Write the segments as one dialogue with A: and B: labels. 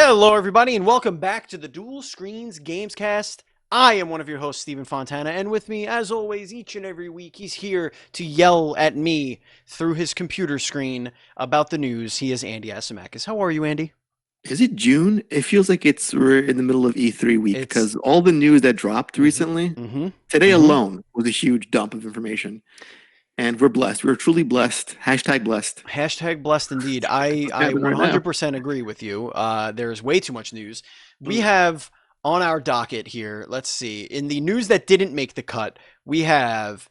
A: Hello, everybody, and welcome back to the Dual Screens Gamescast. I am one of your hosts, Stephen Fontana, and with me, as always, each and every week, he's here to yell at me through his computer screen about the news. He is Andy Asimakis. How are you, Andy?
B: Is it June? It feels like we're in the middle of E3 week
A: It's
B: because all the news that dropped
A: mm-hmm,
B: recently,
A: mm-hmm,
B: today
A: mm-hmm.
B: alone was a huge dump of information. And we're blessed. We're truly blessed. Hashtag blessed.
A: Hashtag blessed indeed. I
B: What's
A: I
B: happening right now?
A: 100% agree with you. There's way too much news. We
B: Mm.
A: have on our docket here. Let's see. In the news that didn't make the cut, we have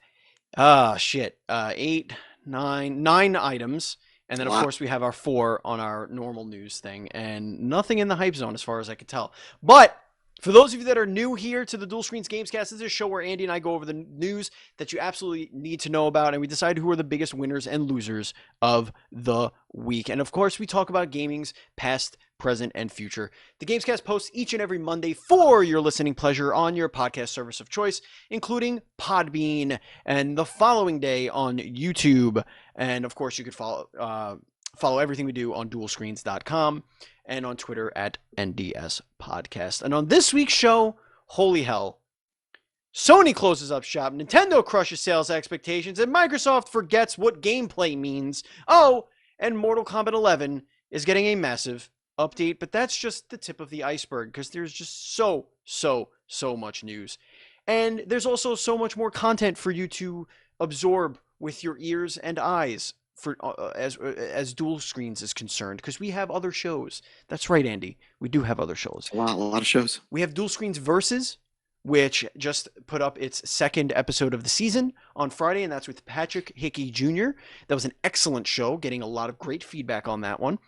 A: shit. Eight, nine items. And
B: It's
A: then,
B: a
A: of
B: lot.
A: course, we have our four on our normal news thing, and nothing in the hype zone as far as I can tell. But for those of you that are new here to the Dual Screens Gamescast, this is a show where Andy and I go over the news that you absolutely need to know about, and we decide who are the biggest winners and losers of the week. And of course, we talk about gaming's past, present, and future. The Gamescast posts each and every Monday for your listening pleasure on your podcast service of choice, including Podbean, and the following day on YouTube. And of course, you could follow everything we do on dualscreens.com and on Twitter at NDS Podcast. And on this week's show, holy hell, Sony closes up shop, Nintendo crushes sales expectations, and Microsoft forgets what gameplay means. Oh, and Mortal Kombat 11 is getting a massive update, but that's just the tip of the iceberg because there's just so much news. And there's also so much more content for you to absorb with your ears and eyes for as Dual Screens is concerned because we have other shows. That's right, Andy. We do have other shows.
B: It's a lot of shows.
A: We have Dual Screens Versus, which just put up its second episode of the season on Friday, and that's with Patrick Hickey Jr. That was an excellent show, getting a lot of great feedback on that one.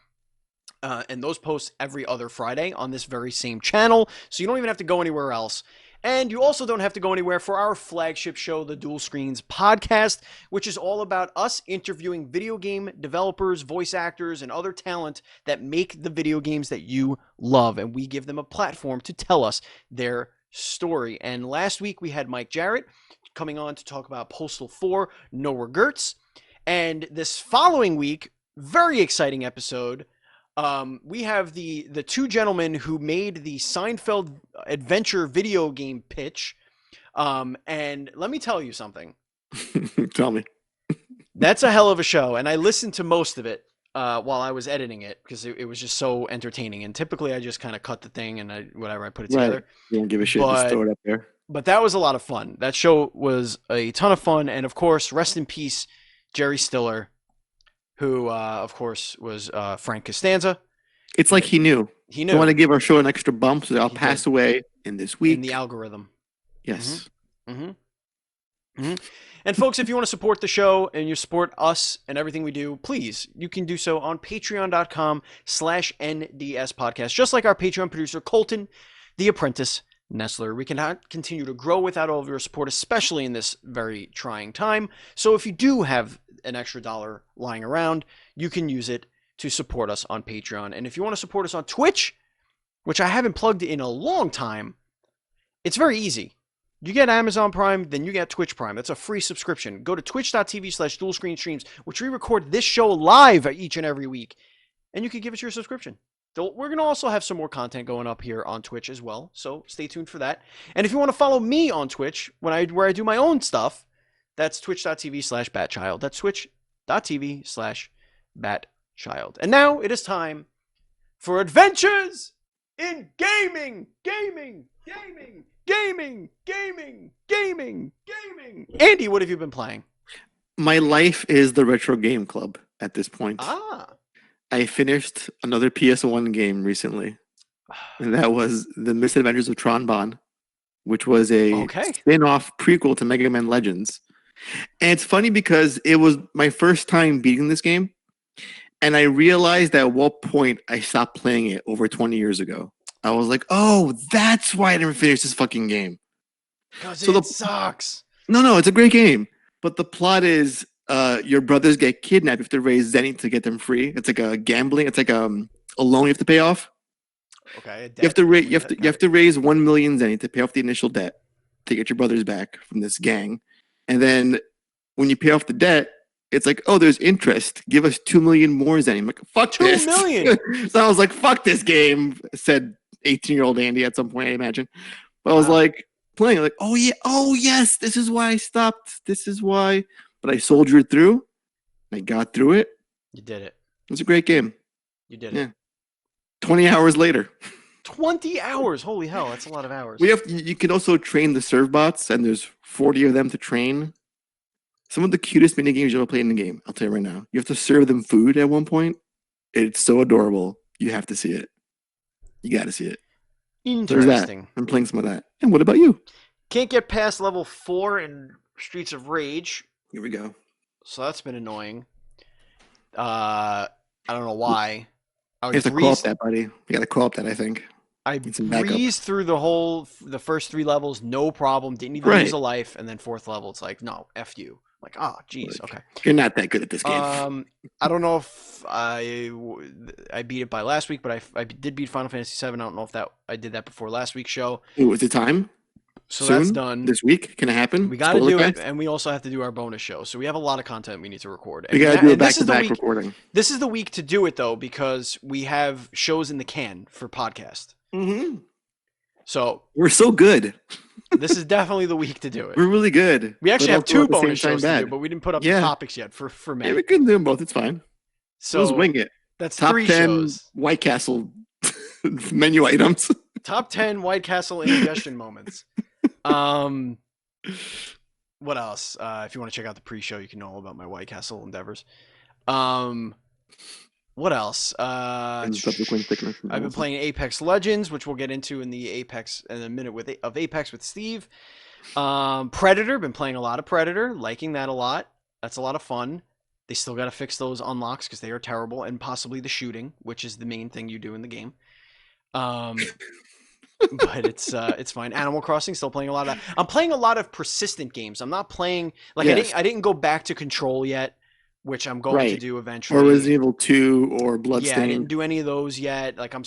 A: And those posts every other Friday on this very same channel, so you don't even have to go anywhere else. And you also don't have to go anywhere for our flagship show, the Dual Screens Podcast, which is all about us interviewing video game developers, voice actors, and other talent that make the video games that you love. And we give them a platform to tell us their story. And last week we had Mike Jarrett coming on to talk about Postal 4, No Regrets. And this following week, very exciting episode. We have the two gentlemen who made the Seinfeld adventure video game pitch. And let me tell you something.
B: Tell me.
A: That's a hell of a show, and I listened to most of it while I was editing it because it was just so entertaining. And typically, I just kind of cut the thing and I put it
B: Right.
A: together.
B: You don't give a shit. Just
A: But
B: throw it up there.
A: that was a lot of fun. That show was a ton of fun, and of course, rest in peace, Jerry Stiller, who of course was Frank Costanza.
B: It's like he knew.
A: He
B: I want
A: knew
B: to give our show an extra bump, so I'll
A: he
B: pass
A: did
B: away in this
A: in the
B: week.
A: algorithm. Hmm.
B: Yes.
A: Hmm. Hmm. And folks, if you want to support the show and you support us and everything we do, please, you can do so on patreon.com/NDS podcast. Just like our Patreon producer, Colton, the apprentice Nestler. We cannot continue to grow without all of your support, especially in this very trying time. So if you do have an extra dollar lying around, you can use it to support us on Patreon. And if you want to support us on Twitch, which I haven't plugged in a long time, it's very easy. You get Amazon Prime, then you get Twitch Prime. That's a free subscription. Go to twitch.tv/dualscreenstreams, which we record this show live each and every week, and you can give us your subscription. We're going to also have some more content going up here on Twitch as well, so stay tuned for that. And if you want to follow me on Twitch, where I do my own stuff, that's twitch.tv/batchild. That's twitch.tv/batchild. And now it is time for adventures in gaming. Andy, what have you been playing?
B: My life is the retro game club at this point.
A: Ah.
B: I finished another PS1 game recently, and that was The Misadventures of Tron Bonne, which was a
A: Okay.
B: spin-off prequel to Mega Man Legends. And it's funny because it was my first time beating this game, and I realized at what point I stopped playing it over 20 years ago. I was like, oh, that's why I never finished this fucking game.
A: Because
B: So
A: it sucks.
B: No, it's a great game. But the plot is your brothers get kidnapped. You have to raise Zenny to get them free. It's like a gambling. It's like a loan you have to pay off.
A: Okay.
B: You have to raise 1 million Zenny to pay off the initial debt to get your brothers back from this gang. And then when you pay off the debt, It's like, oh, there's interest. Give us 2 million more, Zenny. I'm like, fuck
A: 2
B: this.
A: million.
B: So I was like, fuck this game, said 18-year-old Andy at some point, I imagine. But I was
A: Wow.
B: like, playing, like, oh, yeah, oh, yes, this is why I stopped. This is why. But I soldiered through. I got through it.
A: You did it.
B: It was a great game.
A: You did
B: Yeah.
A: it.
B: 20 hours later.
A: 20 hours. Holy hell, that's a lot of hours.
B: You can also train the serve bots, and there's 40 of them to train. Some of the cutest mini games you'll ever play in the game. I'll tell you right now. You have to serve them food at one point. It's so adorable. You have to see it. You got to see it. There's that.
A: Interesting.
B: I'm playing some of that. And what about you?
A: Can't get past level 4 in Streets of Rage.
B: Here we go.
A: So that's been annoying. I don't know why.
B: You have to co-op that, buddy. You got to co-op that, I think.
A: I breezed through the first 3 levels, no problem. Didn't even lose a life, and then 4th level, it's like, no, F you. I'm like, oh, geez, okay.
B: You're not that good at this game.
A: I don't know if I beat it by last week, but I did beat Final Fantasy VII. I don't know if I did that before last week's show.
B: Ooh, is it time?
A: So
B: soon?
A: That's done.
B: This week? Can it happen?
A: We got to do it, and we also have to do our bonus show. So we have a lot of content we need to record.
B: We got to do a back-to-back recording.
A: This is the week to do it, though, because we have shows in the can for podcast.
B: Mm-hmm.
A: So
B: we're so good.
A: This is definitely the week to do it.
B: We're really good.
A: We actually have 2 bonus shows to do, but we didn't put up the topics yet for May.
B: Yeah, we can do them both. It's fine.
A: So
B: let's wing it.
A: That's
B: top
A: 3
B: 10
A: shows.
B: White Castle menu items.
A: Top 10 White Castle indigestion moments. What else? If you want to check out the pre-show, you can know all about my White Castle endeavors. What else? I've been playing Apex Legends, which we'll get into in a minute of Apex with Steve. Predator, been playing a lot of Predator, liking that a lot. That's a lot of fun. They still got to fix those unlocks because they are terrible, and possibly the shooting, which is the main thing you do in the game. But it's fine. Animal Crossing, still playing a lot of that. I'm playing a lot of persistent games. I'm not playing I didn't go back to Control yet, which I'm going to do eventually.
B: Or Resident Evil 2 or Bloodstained.
A: Yeah, I didn't do any of those yet. Like I'm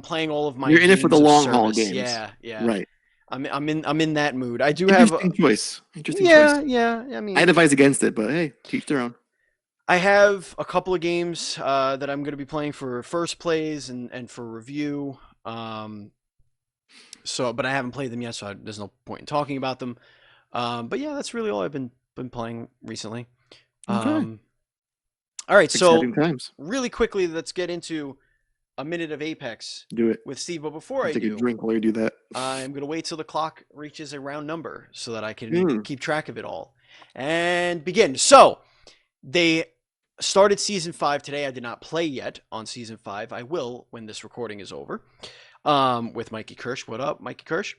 A: playing all of my.
B: You're in it for the long haul games.
A: Yeah.
B: Right.
A: I'm in that mood. I do have
B: interesting choice.
A: Yeah. I mean,
B: I advise against it, but hey, teach their own.
A: I have a couple of games that I'm going to be playing for first plays and for review. But I haven't played them yet, so there's no point in talking about them. But yeah, that's really all I've been playing recently.
B: Okay.
A: All right, so
B: times.
A: Really quickly, let's get into a minute of Apex.
B: Do it
A: with Steve. But before I
B: take a drink while you do that,
A: I'm gonna wait till the clock reaches a round number so that I can keep track of it all and begin. So they started season 5 today. I did not play yet on season 5. I will when this recording is over. With Mikey Kirsch. What up, Mikey Kirsch?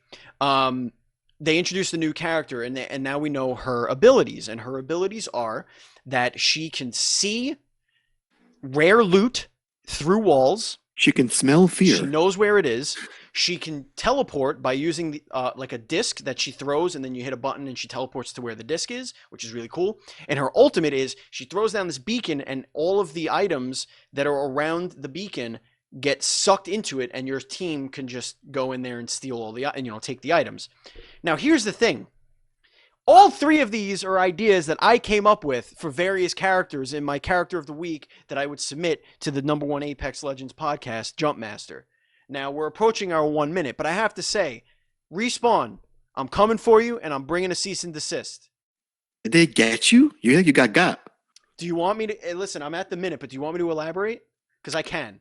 A: They introduced a new character, and now we know her abilities. And her abilities are that she can see rare loot through walls.
B: She can smell fear.
A: She knows where it is. She can teleport by using like a disc that she throws, and then you hit a button and she teleports to where the disc is, which is really cool. And her ultimate is she throws down this beacon, and all of the items that are around the beacon get sucked into it, and your team can just go in there and steal all take the items. Now, here's the thing. All 3 of these are ideas that I came up with for various characters in my character of the week that I would submit to the #1 Apex Legends podcast, Jumpmaster. Now, we're approaching our 1 minute, but I have to say, Respawn, I'm coming for you, and I'm bringing a cease and desist.
B: Did they get you? You got.
A: Do you want me to... Listen, I'm at the minute, but do you want me to elaborate? Because I can.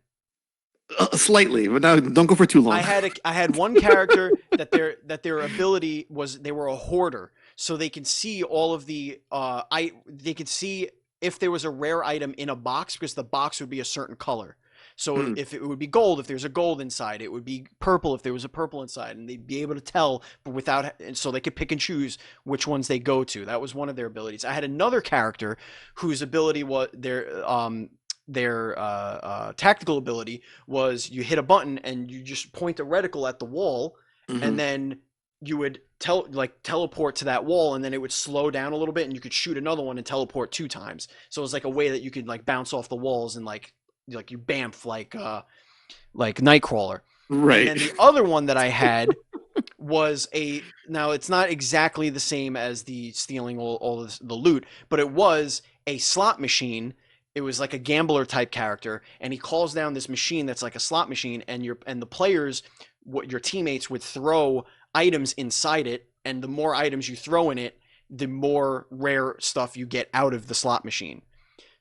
B: Slightly, but no, don't go for too long.
A: I had one character that their ability was they were a hoarder, so they can see all of the they could see if there was a rare item in a box because the box would be a certain color. So if it would be gold, if there's a gold inside, it would be purple if there was a purple inside, and they'd be able to tell, but so they could pick and choose which ones they go to. That was one of their abilities. I had another character whose ability was their tactical ability was you hit a button and you just point a reticle at the wall, and then you would teleport to that wall, and then it would slow down a little bit, and you could shoot another one and teleport 2 times. So it was like a way that you could like bounce off the walls and like you bamf like Nightcrawler.
B: Right.
A: And then the other one that I had was now it's not exactly the same as the stealing all the loot, but it was a slot machine. It was like a gambler type character, and he calls down this machine that's like a slot machine, and the players, what your teammates would throw items inside it, and the more items you throw in it, the more rare stuff you get out of the slot machine.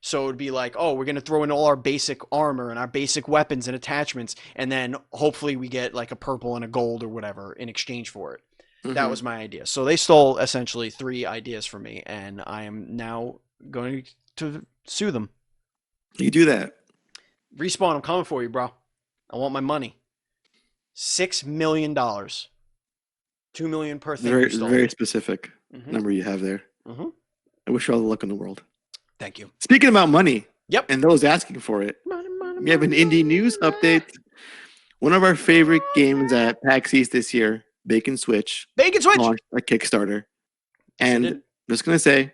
A: So it would be like, oh, we're going to throw in all our basic armor and our basic weapons and attachments, and then hopefully we get like a purple and a gold or whatever in exchange for it. That was my idea. So they stole essentially 3 ideas from me, and I am now going to sue them.
B: You do that.
A: Respawn, I'm coming for you, bro. I want my money. $6 million. $2 million per thing.
B: Very specific number you have there. I wish you all the luck in the world.
A: Thank you.
B: Speaking about money,
A: yep,
B: and those asking for it,
A: money,
B: we have an indie news update. One of our favorite games at PAX East this year, Bacon Switch, launched a Kickstarter. And I'm just going to say,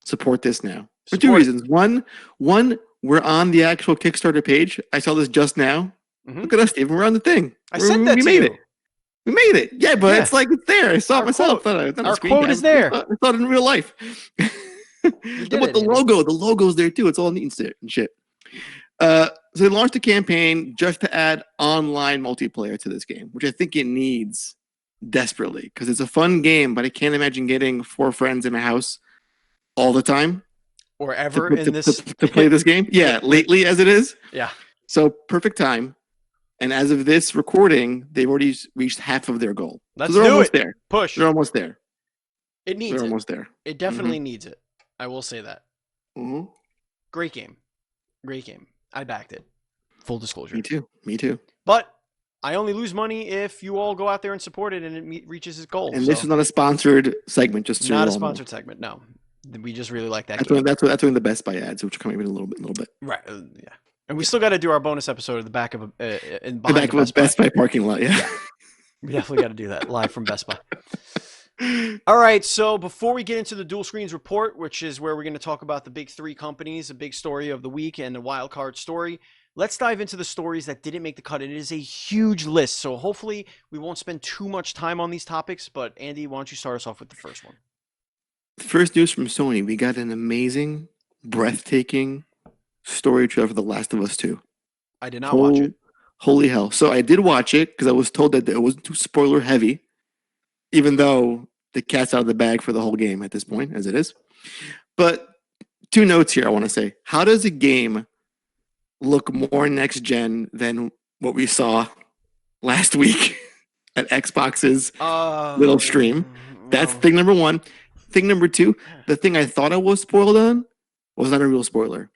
B: support this now. For 2 reasons. One, we're on the actual Kickstarter page. I saw this just now. Look at us, Steven. We're on the thing.
A: I sent that to you.
B: It. We made it. Yeah, but it's like it's there. I saw it myself.
A: Our quote is there.
B: I thought in real life. But the logo's there too. It's all neat and shit. So they launched a campaign just to add online multiplayer to this game, which I think it needs desperately because it's a fun game, but I can't imagine getting 4 friends in a house all the time
A: or ever
B: to play this game. Yeah, lately as it is.
A: Yeah.
B: So perfect time. And as of this recording, they've already reached half of their goal.
A: Let's
B: so they're
A: do
B: almost
A: it.
B: There.
A: Push.
B: They're almost there.
A: It needs
B: They're
A: it.
B: almost there.
A: It definitely needs it. I will say that. Great game. I backed it. Full disclosure.
B: Me too.
A: But I only lose money if you all go out there and support it and it reaches its goal.
B: And this is not a sponsored segment. Just so
A: not a sponsored segment. No, we just really like that.
B: That's when the Best Buy ads, which are coming in a little bit.
A: Right. Yeah. And we still got to do our bonus episode at the back of a
B: Best Buy parking lot. Yeah.
A: We definitely got to do that live from Best Buy. All right, so before we get into the Dual Screens report, which is where we're going to talk about the big 3 companies, a big story of the week, and a wild card story, let's dive into the stories that didn't make the cut. It is a huge list, so hopefully we won't spend too much time on these topics, but Andy, why don't you start us off with the first one?
B: First news from Sony. We got an amazing, breathtaking story trailer for The Last of Us 2.
A: I did not watch it.
B: Holy hell. So I did watch it because I was told that it wasn't too spoiler heavy, even though the cat's out of the bag for the whole game at this point, as it is. But 2 notes here I want to say. How does a game look more next gen than what we saw last week at Xbox's little stream? That's thing number 1. Thing number 2, the thing I thought I was spoiled on was not a real spoiler.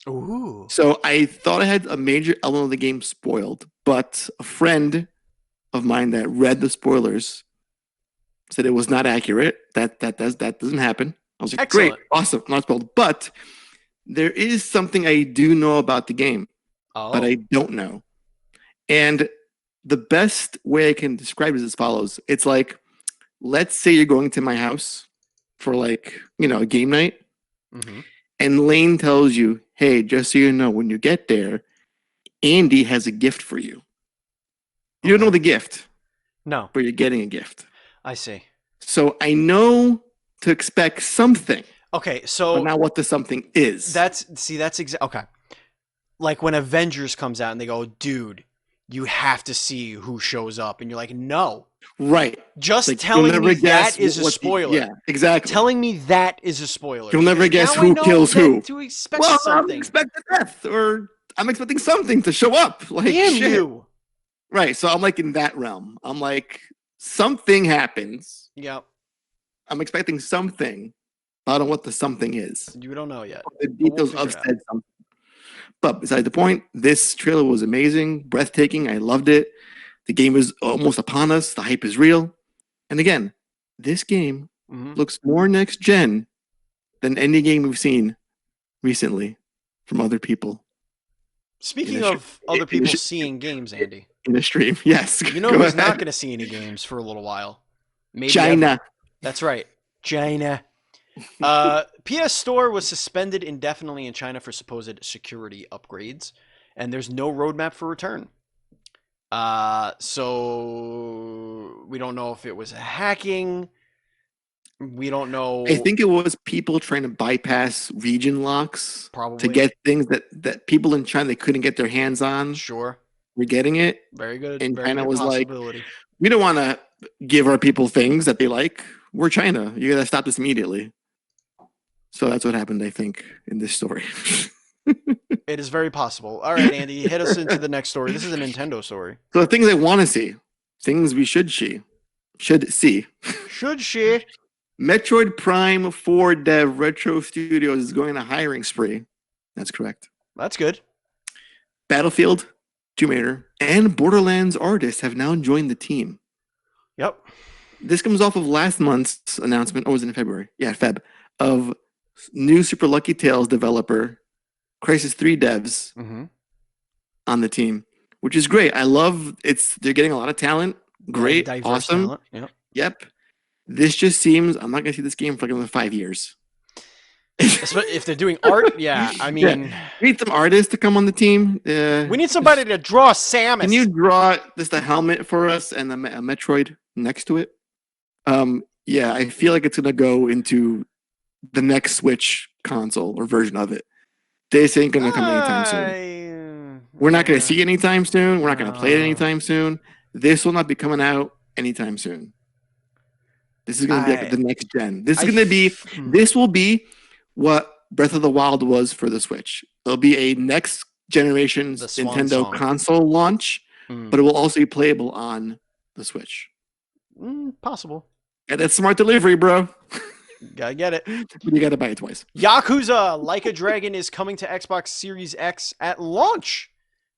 A: Ooh.
B: So I thought I had a major element of the game spoiled, but a friend of mine that read the spoilers said it was not accurate. That doesn't happen. I was like,
A: excellent.
B: Great, awesome, not spoiled. But there is something I do know about the game, but I don't know. And the best way I can describe it is as follows. It's like, let's say you're going to my house for a game night, and Lane tells you, hey, just so you know, when you get there, Andy has a gift for you. You don't know the gift.
A: No.
B: But you're getting a gift.
A: I see.
B: So I know to expect something.
A: Okay, so
B: but not what the something is.
A: That's okay. Like when Avengers comes out and they go, dude, you have to see who shows up, and you're like, no.
B: Right.
A: Just like, telling me that is a spoiler.
B: Yeah, exactly.
A: Telling me that is a spoiler.
B: You'll never guess who kills who.
A: To expect something.
B: I'm expecting death, or I'm expecting something to show up. Like,
A: damn you.
B: Right. So I'm like in that realm. I'm like, something happens.
A: Yep.
B: I'm expecting something. But I don't know what the something is.
A: You don't know yet.
B: The details of said something. But besides the point, this trailer was amazing, breathtaking. I loved it. The game is almost upon us. The hype is real. And again, this game looks more next gen than any game we've seen recently from other people.
A: Speaking of other people seeing games, Andy.
B: In a stream, yes.
A: You know who's not going to see any games for a little while? Maybe
B: China.
A: That's right. China. PS Store was suspended indefinitely in China for supposed security upgrades, and there's no roadmap for return. So we don't know if it was hacking. We don't
B: I
A: know.
B: think it was people trying to bypass region locks to
A: Probably.
B: get things that people in China they couldn't get their hands on.
A: Sure.
B: Were getting it,
A: Very good.
B: and
A: Very
B: China
A: good
B: was like,
A: possibility.
B: "We don't want to give our people things that they like. We're China. You gotta stop this immediately." So that's what happened, I think, in this story.
A: It is very possible. All right, Andy, hit us into the next story. This is a Nintendo story.
B: So the things I want to see, things we should see.
A: Should she?
B: Metroid Prime 4 dev Retro Studios is going on a hiring spree. That's correct.
A: That's good.
B: Battlefield, Tomb Raider, and Borderlands artists have now joined the team.
A: Yep.
B: This comes off of last month's announcement. Oh, was it in February? Yeah, Feb. Of new Super Lucky Tales developer, Crisis 3 devs on the team, which is great. I love it's. They're getting a lot of talent. Great,
A: Diverse
B: awesome.
A: talent. Yep.
B: Yep. This just seems. I'm not gonna see this game for like another 5 years.
A: If they're doing art, yeah. I mean,
B: we need some artists to come on the team.
A: we need somebody to draw Samus.
B: Can you draw just a helmet for us and a Metroid next to it? Yeah, I feel like it's gonna go into the next Switch console or version of it. This ain't gonna come anytime soon. We're not gonna see it anytime soon. We're not gonna play it anytime soon. This will not be coming out anytime soon. This is gonna be like the next gen. This will be what Breath of the Wild was for the Switch. It'll be a next generation Nintendo console launch, but it will also be playable on the Switch.
A: Possible.
B: And that's smart delivery, bro.
A: Gotta get it.
B: You gotta buy it twice.
A: Yakuza Like a Dragon is coming to Xbox Series X at launch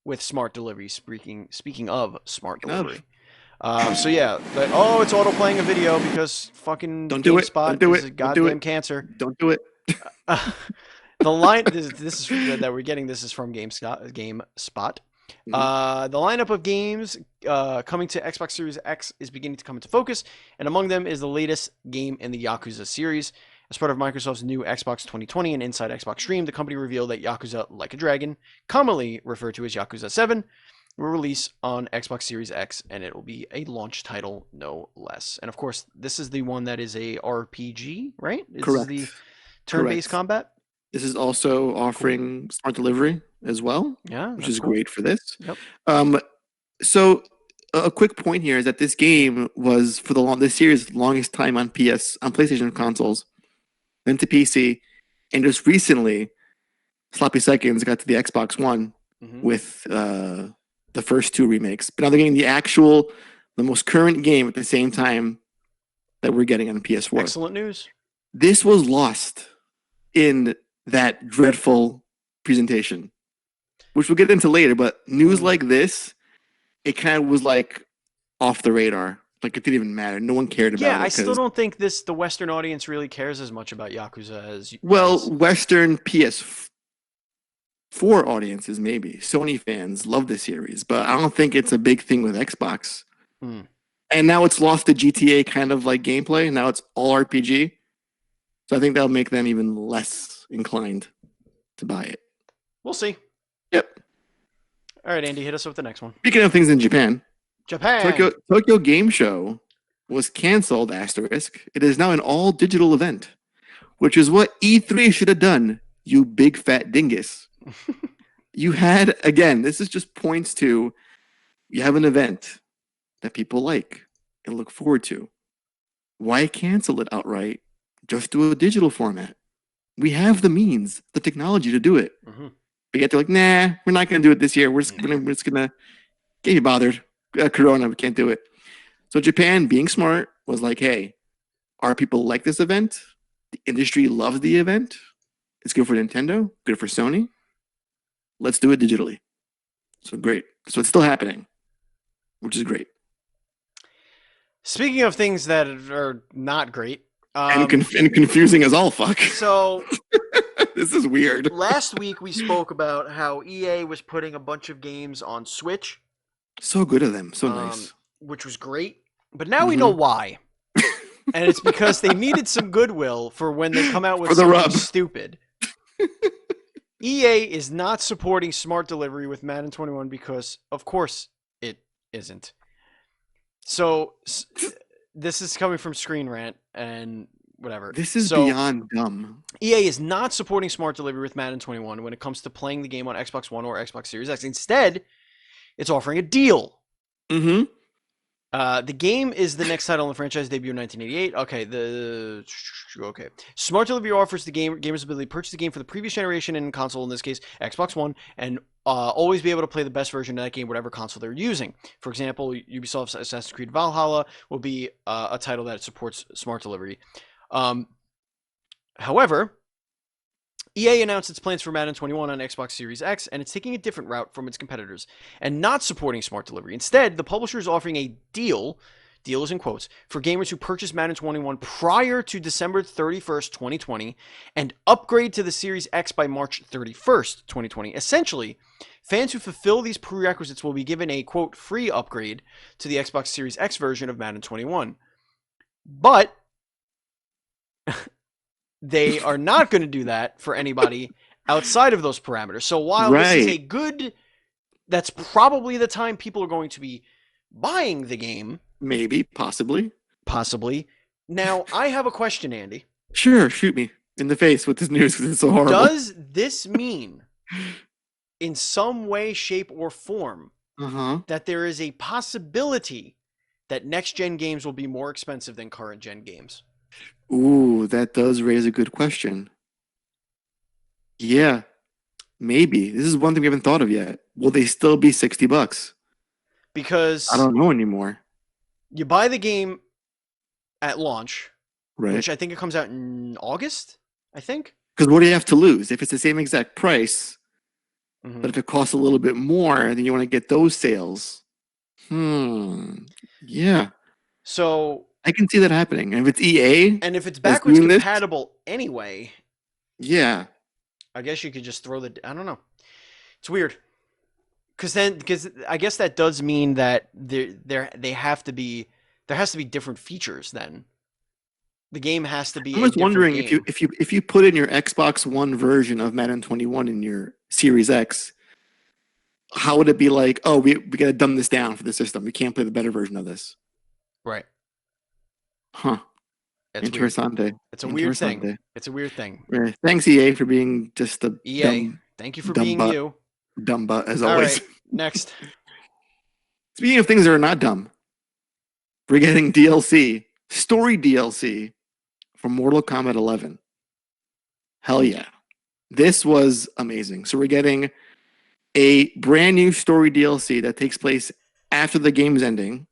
A: with smart delivery. Speaking of smart delivery. So yeah, it's auto playing a video because fucking
B: don't do it. Don't do
A: is
B: it.
A: a goddamn cancer.
B: Don't do it.
A: The line this is that we're getting. This is from GameSpot. The lineup of games coming to Xbox Series X is beginning to come into focus, and among them is the latest game in the Yakuza series. As part of Microsoft's new Xbox 2020 and Inside Xbox stream, the company revealed that Yakuza Like a Dragon, commonly referred to as Yakuza 7, will release on Xbox Series X, and it will be a launch title, no less. And of course, this is the one that is a RPG, right?
B: Correct.
A: This is the turn-based combat.
B: This is also offering smart delivery as well, which is great for this.
A: Yep.
B: So a quick point here is that this game was for this series longest time on PlayStation consoles, then to PC, and just recently, sloppy seconds got to the Xbox One with the first two remakes. But now they're getting the most current game at the same time that we're getting on PS4.
A: Excellent news.
B: This was lost in that dreadful presentation, which we'll get into later, but news like this, it kind of was like off the radar. Like it didn't even matter. No one cared about it.
A: Yeah, I still don't think the Western audience really cares as much about Yakuza as...
B: Western PS4 audiences, maybe. Sony fans love the series, but I don't think it's a big thing with Xbox. And now it's lost the GTA kind of like gameplay. Now it's all RPG. So I think that'll make them even less inclined to buy it.
A: We'll see.
B: Yep.
A: All right, Andy, hit us with the next one.
B: Speaking of things in Japan. Tokyo Game Show was canceled, *. It is now an all-digital event, which is what E3 should have done, you big fat dingus. You had, again, this is just points to, you have an event that people like and look forward to. Why cancel it outright? Just do a digital format. We have the means, the technology to do it. But yet they're like, nah, we're not going to do it this year. We're just going to get you bothered. Corona, we can't do it. So Japan, being smart, was like, hey, our people like this event. The industry loves the event. It's good for Nintendo, good for Sony. Let's do it digitally. So great. So it's still happening, which is great.
A: Speaking of things that are not great.
B: And confusing as all fuck.
A: So
B: this is weird.
A: Last week we spoke about how EA was putting a bunch of games on Switch.
B: So good of them. So nice.
A: Which was great. But now we know why. And it's because they needed some goodwill for when they come out with something stupid. EA is not supporting smart delivery with Madden 21 because, of course, it isn't. So this is coming from Screen Rant and whatever.
B: This is
A: So
B: beyond dumb.
A: EA is not supporting smart delivery with Madden 21 when it comes to playing the game on Xbox One or Xbox Series X. Instead, it's offering a deal.
B: Mm-hmm.
A: The game is the next title in the franchise, debut in 1988. Okay. Smart Delivery offers the gamers ability to purchase the game for the previous generation and console, in this case, Xbox One, and always be able to play the best version of that game, whatever console they're using. For example, Ubisoft's Assassin's Creed Valhalla will be a title that supports Smart Delivery. However, EA announced its plans for Madden 21 on Xbox Series X, and it's taking a different route from its competitors and not supporting smart delivery. Instead, the publisher is offering a deal is in quotes, for gamers who purchase Madden 21 prior to December 31st, 2020, and upgrade to the Series X by March 31st, 2020. Essentially, fans who fulfill these prerequisites will be given a, quote, free upgrade to the Xbox Series X version of Madden 21. But they are not going to do that for anybody outside of those parameters. So while this is a good, that's probably the time people are going to be buying the game.
B: Maybe, possibly.
A: Now, I have a question, Andy.
B: Sure, shoot me in the face with this news because it's so horrible.
A: Does this mean, in some way, shape, or form, that there is a possibility that next-gen games will be more expensive than current-gen games?
B: Ooh, that does raise a good question. Yeah, maybe. This is one thing we haven't thought of yet. Will they still be $60?
A: Because
B: I don't know anymore.
A: You buy the game at launch,
B: right?
A: Which I think it comes out in August, I think.
B: Because what do you have to lose? If it's the same exact price, but if it costs a little bit more, then you want to get those sales. Yeah.
A: So
B: I can see that happening. And if it's EA,
A: and if it's backwards compatible anyway,
B: yeah,
A: I guess you could just throw I don't know. It's weird. Because I guess that does mean that there has to be different features. Then the game has to be.
B: I was wondering if you put in your Xbox One version of Madden 21 in your Series X, how would it be like? Oh, we got to dumb this down for the system. We can't play the better version of this.
A: Right.
B: Huh. Interessante.
A: It's a weird thing. It's a weird thing.
B: Right. Thanks, EA, for being just a
A: EA. Thank you for being you.
B: Dumb butt, as always.
A: All right, next.
B: Speaking of things that are not dumb, we're getting DLC, story DLC from Mortal Kombat 11. Hell yeah. This was amazing. So we're getting a brand new story DLC that takes place after the game's ending.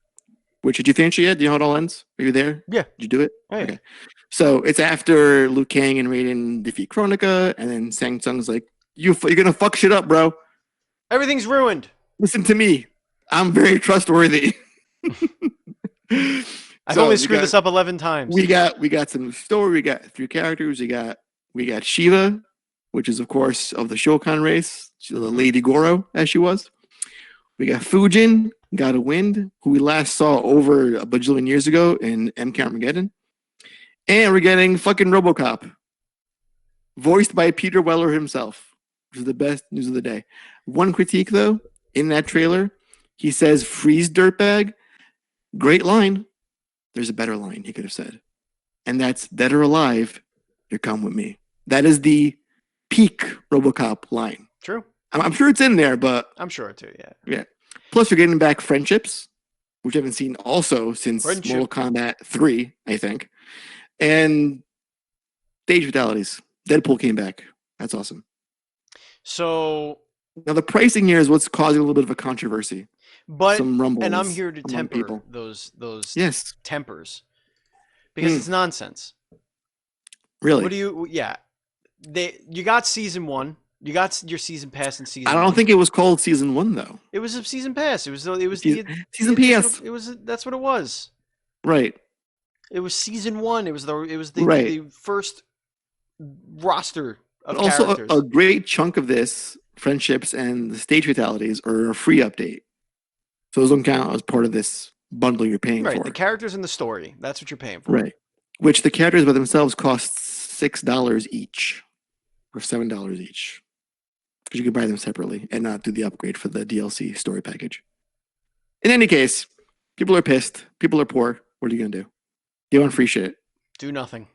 B: Which, did you finish it yet? Do you know how it all ends? Are you there?
A: Yeah.
B: Did you do it?
A: Oh, yeah.
B: Okay. So it's after Liu Kang and Raiden defeat Kronika, and then Shang Tsung's like, you're going to fuck shit up, bro.
A: Everything's ruined.
B: Listen to me. I'm very trustworthy.
A: I've only screwed this up 11 times.
B: We got some story. We got 3 characters. We got Shiva, which is, of course, of the Shokan race. She's the Lady Goro, as she was. We got Fujin, God of Wind, who we last saw over a bajillion years ago in MK Armageddon. And we're getting fucking RoboCop, voiced by Peter Weller himself, which is the best news of the day. One critique, though, in that trailer, he says, freeze dirtbag. Great line. There's a better line he could have said. And that's, dead or alive, you come with me. That is the peak RoboCop line.
A: True.
B: I'm sure it's in there, but...
A: I'm sure too, yeah.
B: Yeah. Plus, we're getting back friendships, which I haven't seen also since Mortal Kombat 3, I think. And stage fatalities. Deadpool came back. That's awesome.
A: So...
B: Now, the pricing here is what's causing a little bit of a controversy.
A: But,
B: some rumbles
A: and I'm here to temper
B: people.
A: those
B: yes.
A: tempers. Because it's nonsense.
B: Really?
A: What do you... Yeah. You got season 1. You got your season pass in season.
B: I don't think it was called season 1 though.
A: It was a season pass. It was season
B: pass.
A: It was that's what it was.
B: Right.
A: It was season 1. It was the first roster of characters.
B: Also, a great chunk of this friendships and the stage fatalities are a free update. So those don't count as part of this bundle you're paying for.
A: Right. The characters and the story. That's what you're paying for.
B: Right. Which the characters by themselves cost $6 each, or $7 each. Because you can buy them separately and not do the upgrade for the DLC story package. In any case, people are pissed. People are poor. What are you gonna do? You want free shit?
A: Do nothing.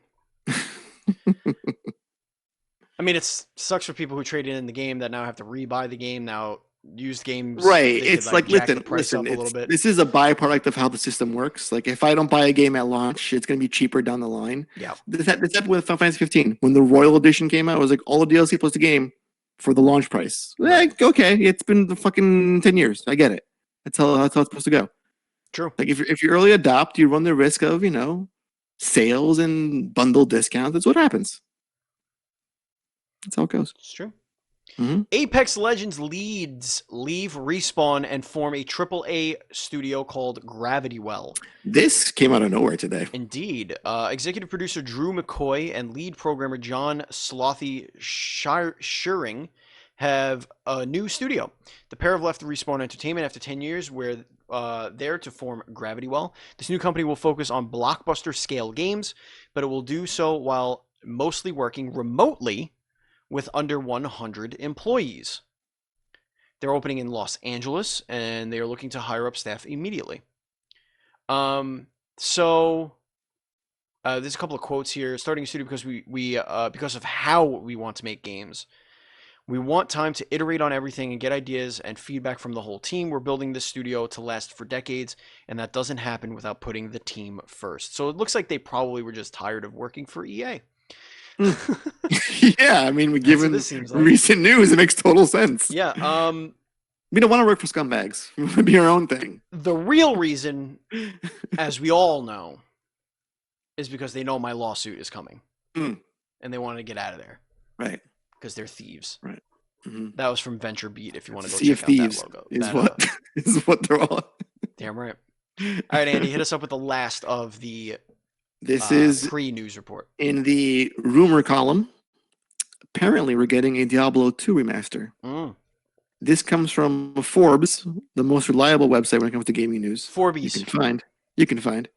A: I mean, it sucks for people who traded in the game that now have to rebuy the game. Now, used games,
B: Right.
A: they could
B: It's like
A: jack the
B: listen,
A: price
B: listen.
A: up a little bit.
B: This is a byproduct of how the system works. Like if I don't buy a game at launch, it's gonna be cheaper down the line.
A: Yeah.
B: This happened with Final Fantasy 15 when the Royal Edition came out. It was like all the DLC plus the game for the launch price.
A: Right.
B: Like, okay, it's been the fucking 10 years. I get it. That's how it's supposed to go.
A: True.
B: Like if you early adopt, you run the risk of sales and bundle discounts. That's what happens. That's how it goes.
A: It's true.
B: Mm-hmm.
A: Apex Legends leave Respawn and form a AAA studio called Gravity Well.
B: This came out of nowhere today.
A: Indeed. Executive producer Drew McCoy and lead programmer John Slothy Shearing have a new studio. The pair have left Respawn Entertainment after 10 years where there to form Gravity Well. This new company will focus on blockbuster scale games, but it will do so while mostly working remotely with under 100 employees. They're opening in Los Angeles, and they are looking to hire up staff immediately. So there's a couple of quotes here. Starting a studio because we because of how we want to make games. We want time to iterate on everything and get ideas and feedback from the whole team. We're building this studio to last for decades, and that doesn't happen without putting the team first. So it looks like they probably were just tired of working for EA.
B: Yeah, I mean, given recent news, it makes total sense.
A: Yeah.
B: We don't want to work for scumbags. We want to be our own thing.
A: The real reason, as we all know, is because they know my lawsuit is coming. And they want to get out of there.
B: Right.
A: Because they're thieves.
B: Right. Mm-hmm.
A: That was from Venture Beat if you want to go
B: Sea
A: check
B: of Thieves
A: out that logo.
B: Is what is what they're all.
A: Damn right. All right, Andy, hit us up with the last of the
B: This is
A: pre-news report.
B: In the rumor column, apparently we're getting a Diablo 2 remaster. This comes from Forbes, the most reliable website when it comes to gaming news.
A: Forbes.
B: You can find.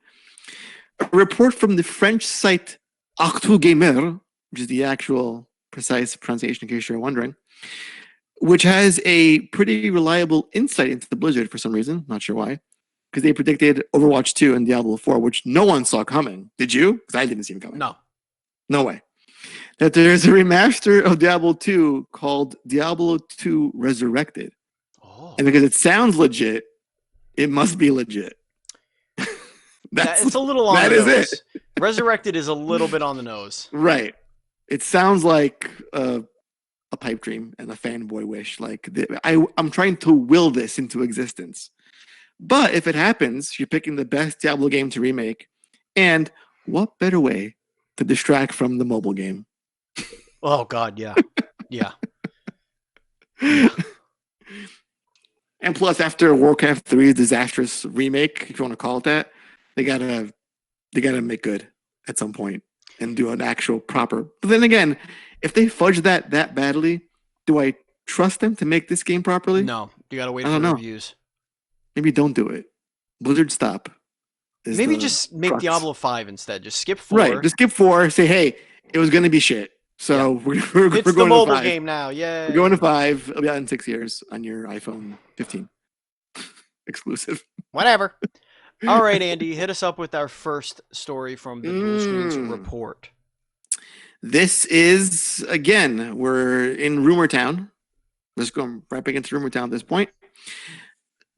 B: A report from the French site Actu Gamer, which is the actual precise pronunciation in case you're wondering, which has a pretty reliable insight into the Blizzard for some reason. Not sure why. Because they predicted Overwatch 2 and Diablo 4, which no one saw coming. Did you? Because I didn't see them coming. No way. That there's a remaster of Diablo 2 called Diablo 2 Resurrected. And because it sounds legit, it must be legit.
A: It's a little on the nose. That is it. Resurrected is a little bit on the nose.
B: Right. It sounds like a pipe dream and a fanboy wish. Like I'm trying to will this into existence. But if it happens, you're picking the best Diablo game to remake. And what better way to distract from the mobile game?
A: Oh, God, yeah. Yeah.
B: And plus, after Warcraft 3's disastrous remake, if you want to call it that, they gotta make good at some point and do an actual proper. But then again, if they fudge that badly, do I trust them to make this game properly?
A: No, you gotta wait for the reviews.
B: Maybe don't do it. Blizzard, stop.
A: Maybe just make crux. Diablo 5 instead. Just skip 4.
B: Right, just skip 4. Say, hey, it was going to be shit. So we're going
A: the
B: to
A: mobile
B: 5.
A: Game now. Yeah.
B: We're going to 5. It'll be out in 6 years on your iPhone 15. Exclusive.
A: Whatever. All right, Andy, hit us up with our first story from the Dual Screens report.
B: This is, again, we're in Rumor Town. Let's go right back into Rumor Town at this point.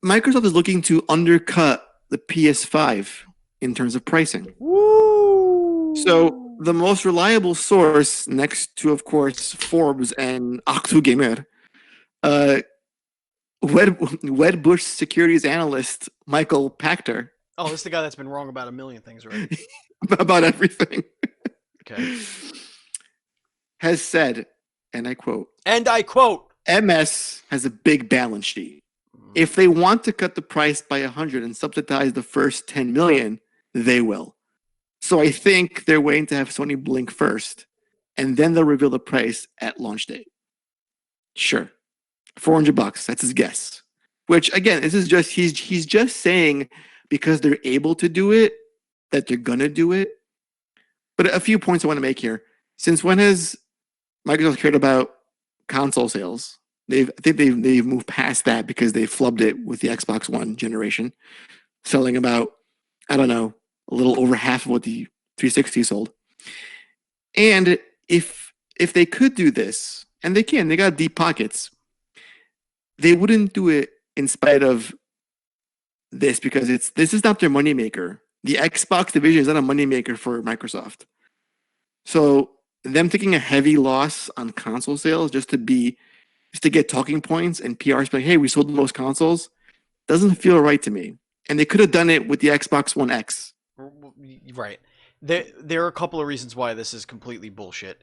B: Microsoft is looking to undercut the PS5 in terms of pricing.
A: Woo!
B: So the most reliable source, next to, of course, Forbes and Actu Gamer, Wedbush securities analyst Michael Pachter.
A: Oh, this is the guy that's been wrong about a million things, right?
B: About everything.
A: Okay.
B: Has said, and I quote, MS has a big balance sheet. If they want to cut the price by 100 and subsidize the first 10 million, they will. So I think they're waiting to have Sony blink first, and then they'll reveal the price at launch date. Sure. $400, that's his guess. Which, again, this is just, he's just saying because they're able to do it, that they're going to do it. But a few points I want to make here. Since when has Microsoft cared about console sales? I think they've moved past that because they flubbed it with the Xbox One generation, selling about, I don't know, a little over half of what the 360 sold. And if they could do this, and they can, they got deep pockets, they wouldn't do it in spite of this because this is not their moneymaker. The Xbox division is not a moneymaker for Microsoft. So them taking a heavy loss on console sales just to get talking points and PR like, hey, we sold the most consoles, doesn't feel right to me. And they could have done it with the Xbox One X.
A: Right. There are a couple of reasons why this is completely bullshit,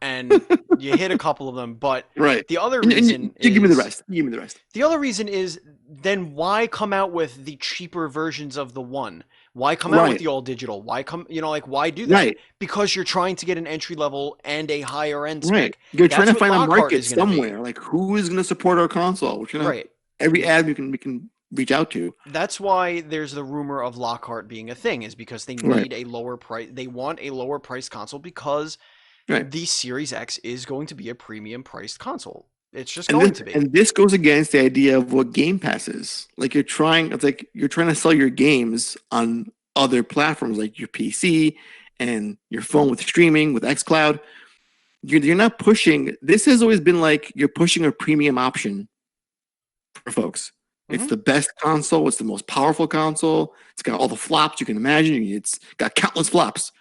A: and you hit a couple of them, but
B: right.
A: The other reason
B: you give me the rest. You give me the rest.
A: The other reason is then why come out with the cheaper versions of the one? Why come out with the all digital? Why why do that?
B: Right.
A: Because you're trying to get an entry level and a higher end spec.
B: Right. You're trying to find a market
A: is gonna
B: somewhere. Like who is going to support our console? We're gonna every ad we can reach out to.
A: That's why there's the rumor of Lockhart being a thing, is because they need a lower price. They want a lower priced console because the Series X is going to be a premium priced console. It's just going to be.
B: And this goes against the idea of what Game Pass is. Like you're trying to sell your games on other platforms like your PC and your phone with streaming, with xCloud. You're not pushing. This has always been like you're pushing a premium option for folks. It's the best console. It's the most powerful console. It's got all the flops you can imagine. It's got countless flops.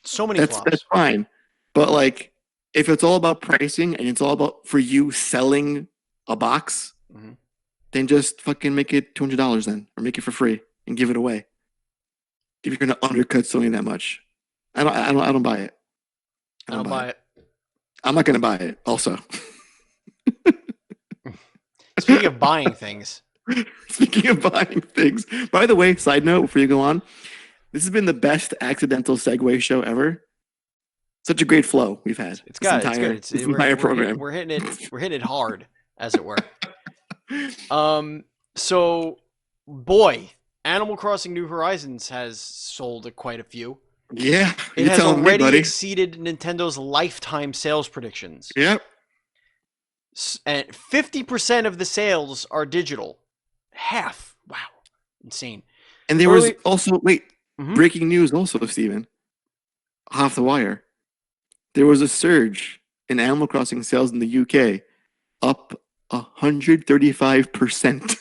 A: So many flops.
B: That's fine. But like, if it's all about pricing and it's all about for you selling a box, then just fucking make it $200 then, or make it for free and give it away. If you're gonna undercut Sony that much, I don't buy it.
A: I don't buy it.
B: I'm not gonna buy it. Also,
A: speaking of buying things.
B: Speaking of buying things, by the way, side note before you go on, this has been the best accidental segue show ever. Such a great flow we've had.
A: It's good. It's good.
B: Entire program.
A: We're hitting it hard, as it were. So, boy, Animal Crossing New Horizons has sold quite a few.
B: Yeah,
A: it has already exceeded Nintendo's lifetime sales predictions.
B: Yep.
A: And 50% of the sales are digital. Half. Wow. Insane.
B: And there was also, breaking news also, Steven. Off the wire. There was a surge in Animal Crossing sales in the UK, up 135%.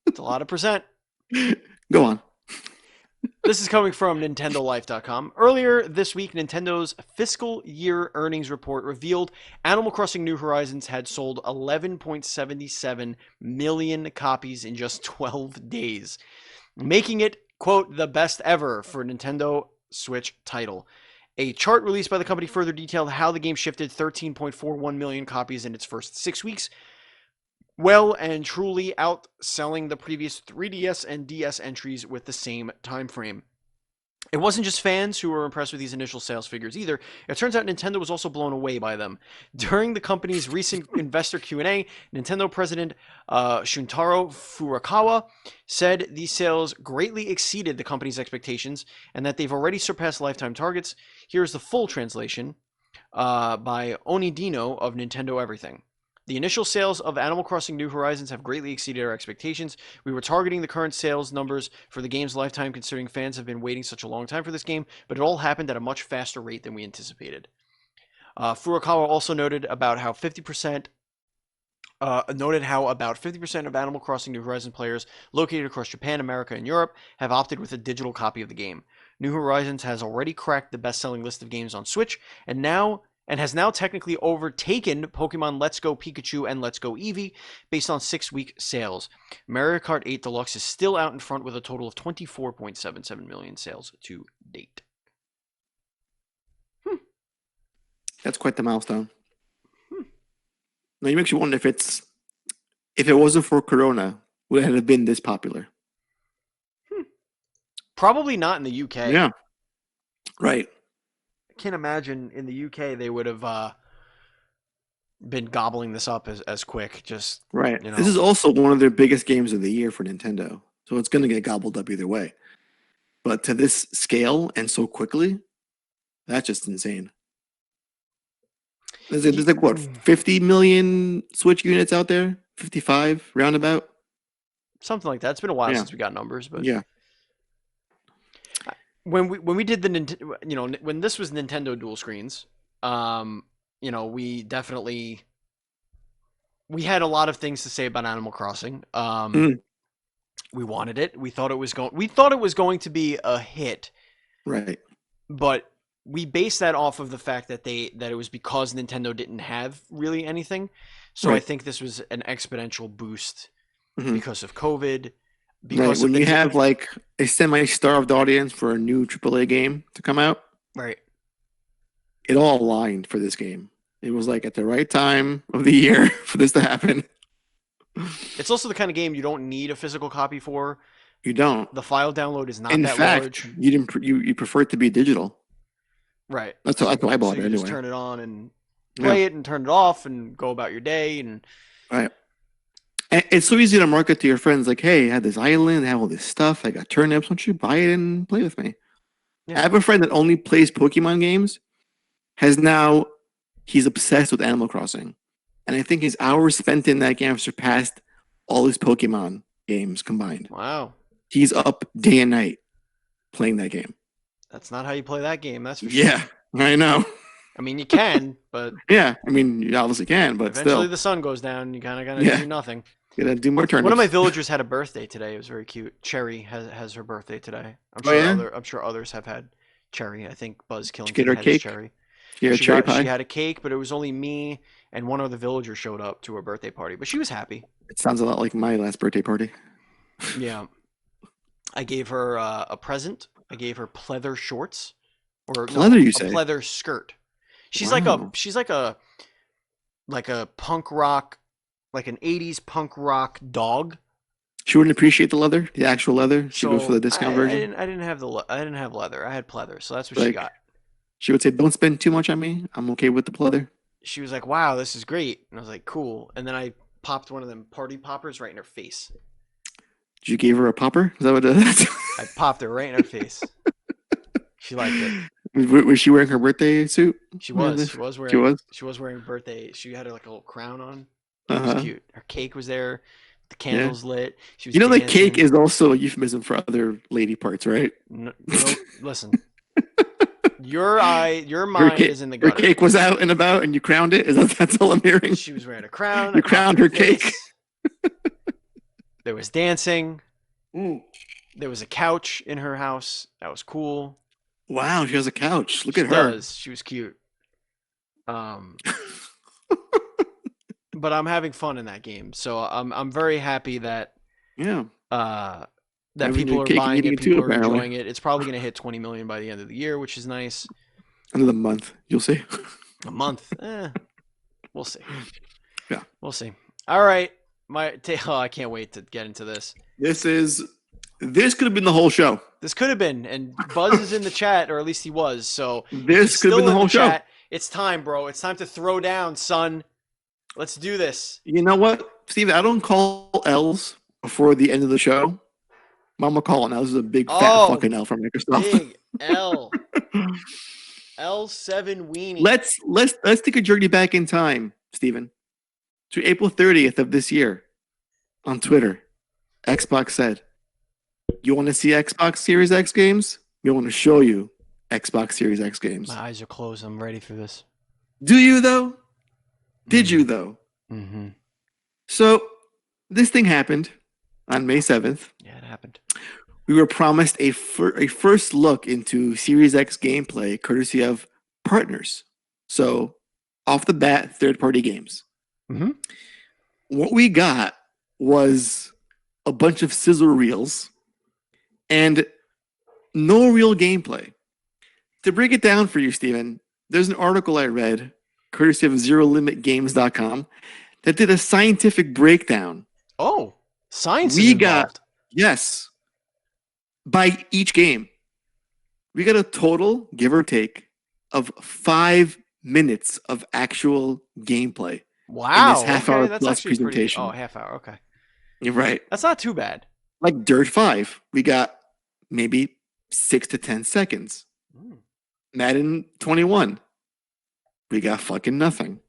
A: It's a lot of percent.
B: Go on.
A: This is coming from NintendoLife.com. Earlier this week, Nintendo's fiscal year earnings report revealed Animal Crossing New Horizons had sold 11.77 million copies in just 12 days, making it, quote, the best ever for a Nintendo Switch title. A chart released by the company further detailed how the game shifted 13.41 million copies in its first 6 weeks, well and truly outselling the previous 3DS and DS entries with the same time frame. It wasn't just fans who were impressed with these initial sales figures either. It turns out Nintendo was also blown away by them. During the company's recent investor Q&A, Nintendo president Shuntaro Furukawa said these sales greatly exceeded the company's expectations and that they've already surpassed lifetime targets. Here's the full translation by Onidino of Nintendo Everything. The initial sales of Animal Crossing New Horizons have greatly exceeded our expectations. We were targeting the current sales numbers for the game's lifetime, considering fans have been waiting such a long time for this game, but it all happened at a much faster rate than we anticipated. Furukawa also noted about how 50% of Animal Crossing New Horizons players located across Japan, America, and Europe have opted with a digital copy of the game. New Horizons has already cracked the best-selling list of games on Switch, and has now technically overtaken Pokemon Let's Go Pikachu and Let's Go Eevee based on 6-week sales. Mario Kart 8 Deluxe is still out in front with a total of 24.77 million sales to date.
B: That's quite the milestone. Now you makes you wonder if it wasn't for Corona, would it have been this popular?
A: Probably not in the UK.
B: Yeah. Right.
A: I can't imagine in the UK they would have been gobbling this up as quick. Just
B: right. This is also one of their biggest games of the year for Nintendo, so it's going to get gobbled up either way. But to this scale and so quickly, that's just insane. There's like what 50 million Switch units out there, 55 roundabout.
A: Something like that. It's been a while
B: Yeah.
A: since we got numbers, but
B: Yeah,
A: when we did when this was Nintendo dual screens, we definitely we had a lot of things to say about Animal Crossing.
B: Mm.
A: We wanted it. We thought it was going to be a hit,
B: right.
A: but we based that off of the fact that it was because Nintendo didn't have really anything. So I
B: Right.
A: think this was an exponential boost
B: Mhm.
A: because of COVID.
B: Right.
A: Because
B: When
A: of
B: you have like a semi-starved audience for a new AAA game to come out,
A: right.
B: it all aligned for this game. It was like at the right time of the year for this to happen.
A: It's also the kind of game you don't need a physical copy for.
B: You don't.
A: The file download is not
B: In
A: that
B: fact,
A: large.
B: you didn't. You prefer it to be digital.
A: Right.
B: That's how I bought
A: So you
B: it
A: just
B: anyway.
A: turn it on and play it and turn it off and go about your day and
B: Right. And it's so easy to market to your friends like, hey, I had this island, I have all this stuff, I got turnips, why don't you buy it and play with me?
A: Yeah.
B: I have a friend that only plays Pokemon games, he's obsessed with Animal Crossing. And I think his hours spent in that game have surpassed all his Pokemon games combined.
A: Wow.
B: He's up day and night playing that game.
A: That's not how you play that game, that's for sure.
B: Yeah, I know.
A: I mean, you can, but
B: Yeah, I mean, you obviously can, but
A: eventually
B: still.
A: the sun goes down. You kind of gotta do nothing.
B: You gotta do more turnips.
A: One of my villagers had a birthday today. It was very cute. Cherry has her birthday today. I'm sure others have had Cherry. I think Buzz Killington had his Cherry.
B: She had cherry pie?
A: She had a cake, but it was only me and one other villager showed up to her birthday party. But she was happy.
B: It sounds a lot like my last birthday party.
A: Yeah. I gave her a present. I gave her pleather shorts, or
B: Pleather, you
A: a
B: say?
A: pleather skirt. She's
B: Wow.
A: like a punk rock, like an '80s punk rock dog.
B: She wouldn't appreciate the leather, the actual leather. She goes for the discount version.
A: I didn't have leather. I had pleather, so that's what she got.
B: She would say, "Don't spend too much on me. I'm okay with the pleather."
A: She was like, "Wow, this is great," and I was like, "Cool." And then I popped one of them party poppers right in her face.
B: Did you give her a popper? Is that what it is?
A: I popped her right in her face. She liked it.
B: Was she wearing her birthday suit?
A: She was. She was wearing birthday. She had like a little crown on. It was cute. Her cake was there. The candles lit. She was
B: the cake is also a euphemism for other lady parts, right?
A: No, listen. Your mind is in the gutter.
B: Her cake was out and about, and you crowned it. That's all I'm hearing.
A: She was wearing a crown.
B: You crowned her cake.
A: There was dancing.
B: Ooh.
A: There was a couch in her house. That was cool.
B: Wow, she has a couch. Look at her.
A: She was cute. But I'm having fun in that game, so I'm very happy that that people are buying it, people are enjoying it. It's probably going to hit 20 million by the end of the year, which is nice.
B: Another month, you'll see.
A: A month, we'll see.
B: Yeah,
A: we'll see. All right, I can't wait to get into this.
B: This could have been the whole show.
A: This could have been, and Buzz is in the chat, or at least he was. So
B: this could have been the whole show.
A: It's time, bro. It's time to throw down, son. Let's do this.
B: You know what, Steve? I don't call L's before the end of the show. Mama calling. This is a big fat fucking L from Microsoft.
A: Big L. L7 weenie.
B: Let's take a journey back in time, Steven. To April 30th of this year on Twitter. Xbox said, "You want to see Xbox Series X games? We want to show you Xbox Series X games."
A: My eyes are closed. I'm ready for this.
B: Do you though? Did you though?
A: Mm-hmm.
B: So this thing happened on May 7th.
A: Yeah, it happened.
B: We were promised a first look into Series X gameplay courtesy of partners. So off the bat, third-party games.
A: Mm-hmm.
B: What we got was a bunch of sizzle reels and no real gameplay. To break it down for you, Steven, there's an article I read, courtesy of ZeroLimitGames.com, that did a scientific breakdown.
A: Oh, science is involved.
B: Yes. By each game. We got a total, give or take, of 5 minutes of actual gameplay.
A: Wow.
B: In this half-hour plus presentation.
A: Half hour. Okay.
B: You're right.
A: That's not too bad.
B: Like Dirt 5, we got maybe 6 to 10 seconds. Madden 21, We got fucking nothing.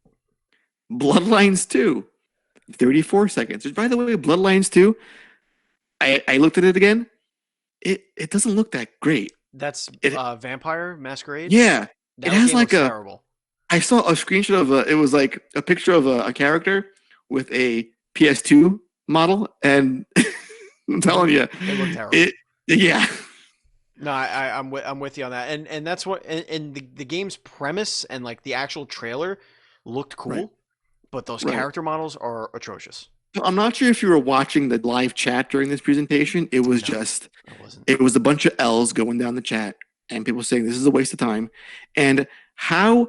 B: Bloodlines 2, 34 seconds. By the way, Bloodlines 2, I looked at it again. It doesn't look that great.
A: That's
B: It
A: Vampire Masquerade.
B: Yeah, it
A: That
B: has
A: game
B: like
A: looks
B: a.
A: terrible.
B: I saw a screenshot of it was like a picture of a character with a PS2 model, and I'm telling you,
A: It looked terrible.
B: Yeah.
A: No, I'm with you on that, and that's what and the game's premise and like the actual trailer looked cool,
B: Right.
A: but those
B: Right.
A: character models are atrocious.
B: So I'm not sure if you were watching the live chat during this presentation. It was
A: No,
B: just,
A: I wasn't.
B: it was a bunch of L's going down the chat and people saying this is a waste of time. And how